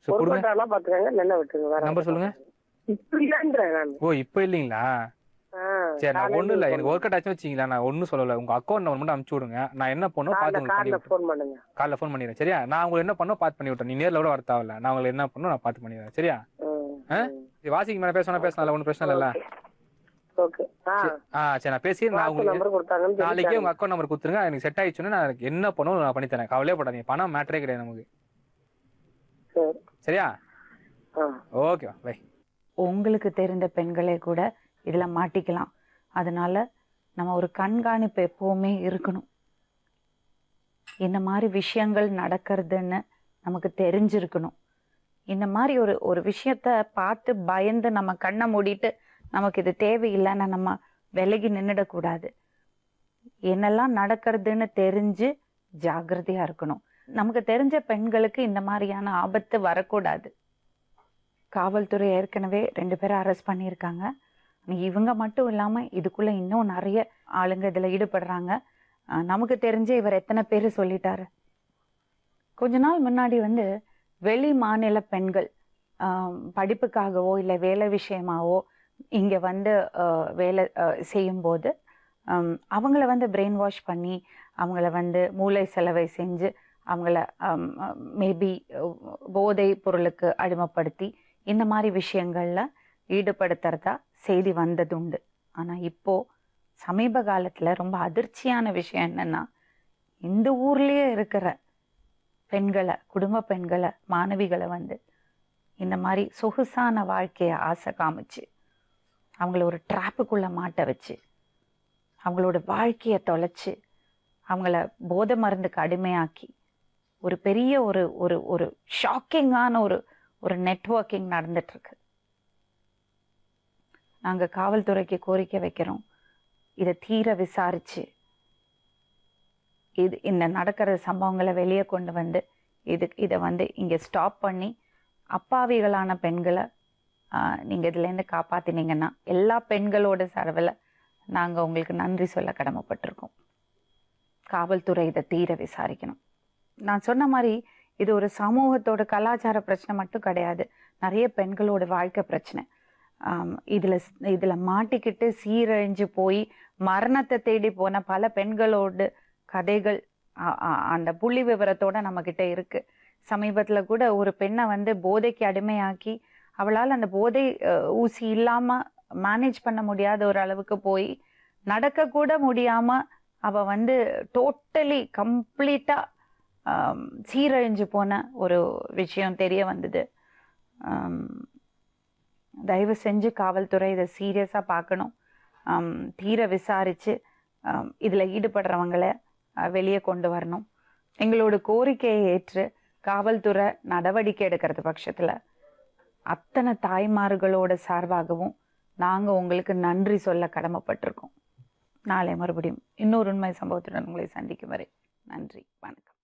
பாத்துக்கங்க, என்ன விட்டுருங்க. நம்பர் சொல்லுங்க. ஓ இப்போ இல்லைங்களா? சரி, நான் ஒன்றும் இல்லை, எனக்கு ஒர்க் அவுட் ஆச்சுன்னு வச்சிங்களா, நான் ஒன்றும் சொல்லலை. உங்கள் அக்கௌண்ட் நம்பர் மட்டும் அனுப்பிச்சு விடுங்க. நான் என்ன பண்ணணும் பார்த்து காலைல ஃபோன் பண்ணிடுறேன். சரியா? நான் உங்களுக்கு என்ன பண்ணணும் பார்த்து பண்ணி விட்டேன். நீ நேரில் கூட வர தேவையில்ல. நான் உங்களுக்கு என்ன பண்ணணும் நான் பார்த்து பண்ணிடுறேன். சரியா? வாசிக்கு மேலே பேசலாம், ஒன்றும் பிரச்சனை இல்லை. சரி, நான் பேசி நான் உங்களுக்கு நாளைக்கே உங்க அக்கௌண்ட் நம்பர் கொடுத்துருங்க. எனக்கு செட் ஆயிடுச்சுன்னா நான் எனக்கு என்ன பண்ணணும் நான் பண்ணி தரேன். கவலையே படாதீங்க, பணம் மேட்டரே கிடையாது நமக்கு. சரியா? Okay bye. உங்களுக்கு தெரிந்த பெண்களே கூட இதுல மாட்டிக்கலாம். அதனால நம்ம ஒரு கண்காணிப்பு எப்பவுமே இருக்கணும். இந்த மாதிரி விஷயங்கள் நடக்கிறதுன்னு நமக்கு தெரிஞ்சிருக்கணும். இந்த மாதிரி ஒரு விஷயத்த பார்த்து பயந்து நம்ம கண்ணை மூடிட்டு நமக்கு இது தேவையில்லைன்னு நம்ம விலகி நின்றுடக்கூடாது. என்னெல்லாம் நடக்கிறதுன்னு தெரிஞ்சு ஜாக்கிரதையா இருக்கணும். நமக்கு தெரிஞ்ச பெண்களுக்கு இந்த மாதிரியான ஆபத்து வரக்கூடாது. காவல்துறை ஏற்கனவே 2 பேரை அரெஸ்ட் பண்ணியிருக்காங்க. இவங்க மட்டும் இல்லாம இதுக்குள்ள இன்னும் நிறைய ஆளுங்க இதுல ஈடுபடுறாங்க. நமக்கு தெரிஞ்ச இவர் எத்தனை பேரு சொல்லிட்டாரு. கொஞ்ச நாள் முன்னாடி வெளி மாநில பெண்கள் படிப்புக்காகவோ இல்லை வேலை விஷயமாவோ இங்க வேலை செய்யும் போது அவங்கள பிரெயின் வாஷ் பண்ணி அவங்கள மூளை செலவை செஞ்சு அவங்கள மேபி போதை பொருளுக்கு அடிமைப்படுத்தி இந்த மாதிரி விஷயங்கள்ல ஈடுபடுத்துறதா செய்தி வந்தது உண்டு. ஆனா இப்போ சமீப காலத்துல ரொம்ப அதிர்ச்சியான விஷயம் என்னன்னா, இந்த ஊர்லயே இருக்கிற பெண்களை, குடும்ப பெண்களை, மாணவிகளை இந்த மாதிரி சொகுசான வாழ்க்கைய ஆசை காமிச்சு அவங்கள ஒரு ட்ராப்புக்குள்ள மாட்ட வச்சு அவங்களோட வாழ்க்கைய தொலைச்சு அவங்கள போதை மருந்துக்கு அடிமையாக்கி ஒரு பெரிய ஒரு ஷாக்கிங்கான ஒரு நெட்வொர்க்கிங் நடந்துட்டு இருக்கு. நாங்கள் காவல்துறைக்கு கோரிக்கை வைக்கிறோம். இதை தீர விசாரித்து இந்த நடக்கிற சம்பவங்களை வெளியே கொண்டு வந்து இதை இங்கே ஸ்டாப் பண்ணி அப்பாவிகளான பெண்களை நீங்கள் இதுலேருந்து காப்பாற்றினீங்கன்னா எல்லா பெண்களோட சார்பில் நாங்கள் உங்களுக்கு நன்றி சொல்ல கடமைப்பட்டிருக்கோம். காவல்துறை இதை தீர விசாரிக்கணும். நான் சொன்ன மாதிரி இது ஒரு சமூகத்தோட கலாச்சார பிரச்சனை மட்டும் கிடையாது, நிறைய பெண்களோட வாழ்க்கை பிரச்சனை. இதில் மாட்டிக்கிட்டு சீரழிஞ்சு போய் மரணத்தை தேடி போன பல பெண்களோட கதைகள் அந்த புள்ளி விவரத்தோட நம்மக்கிட்ட இருக்கு. சமீபத்தில் கூட ஒரு பெண்ணை போதைக்கு அடிமையாக்கி அவளால் அந்த போதை ஊசி இல்லாமல் மேனேஜ் பண்ண முடியாத ஒரு அளவுக்கு போய் நடக்க கூட முடியாமல் அவள் டோட்டலி கம்ப்ளீட்டாக சீரழிஞ்சு போன ஒரு விஷயம் தெரிய வந்தது. தயவு செஞ்சு காவல்துறை இதை சீரியஸாக பார்க்கணும், தீர விசாரித்து இதில் ஈடுபடுறவங்களை வெளியே கொண்டு வரணும். எங்களோட கோரிக்கையை ஏற்று காவல்துறை நடவடிக்கை எடுக்கிறது பட்சத்தில் அத்தனை தாய்மார்களோட சார்பாகவும் நாங்கள் உங்களுக்கு நன்றி சொல்ல கடமைப்பட்டிருக்கோம். நாளை மறுபடியும் இன்னொரு உண்மை சம்பவத்துடன் உங்களை சந்திக்கும் வரை நன்றி, வணக்கம்.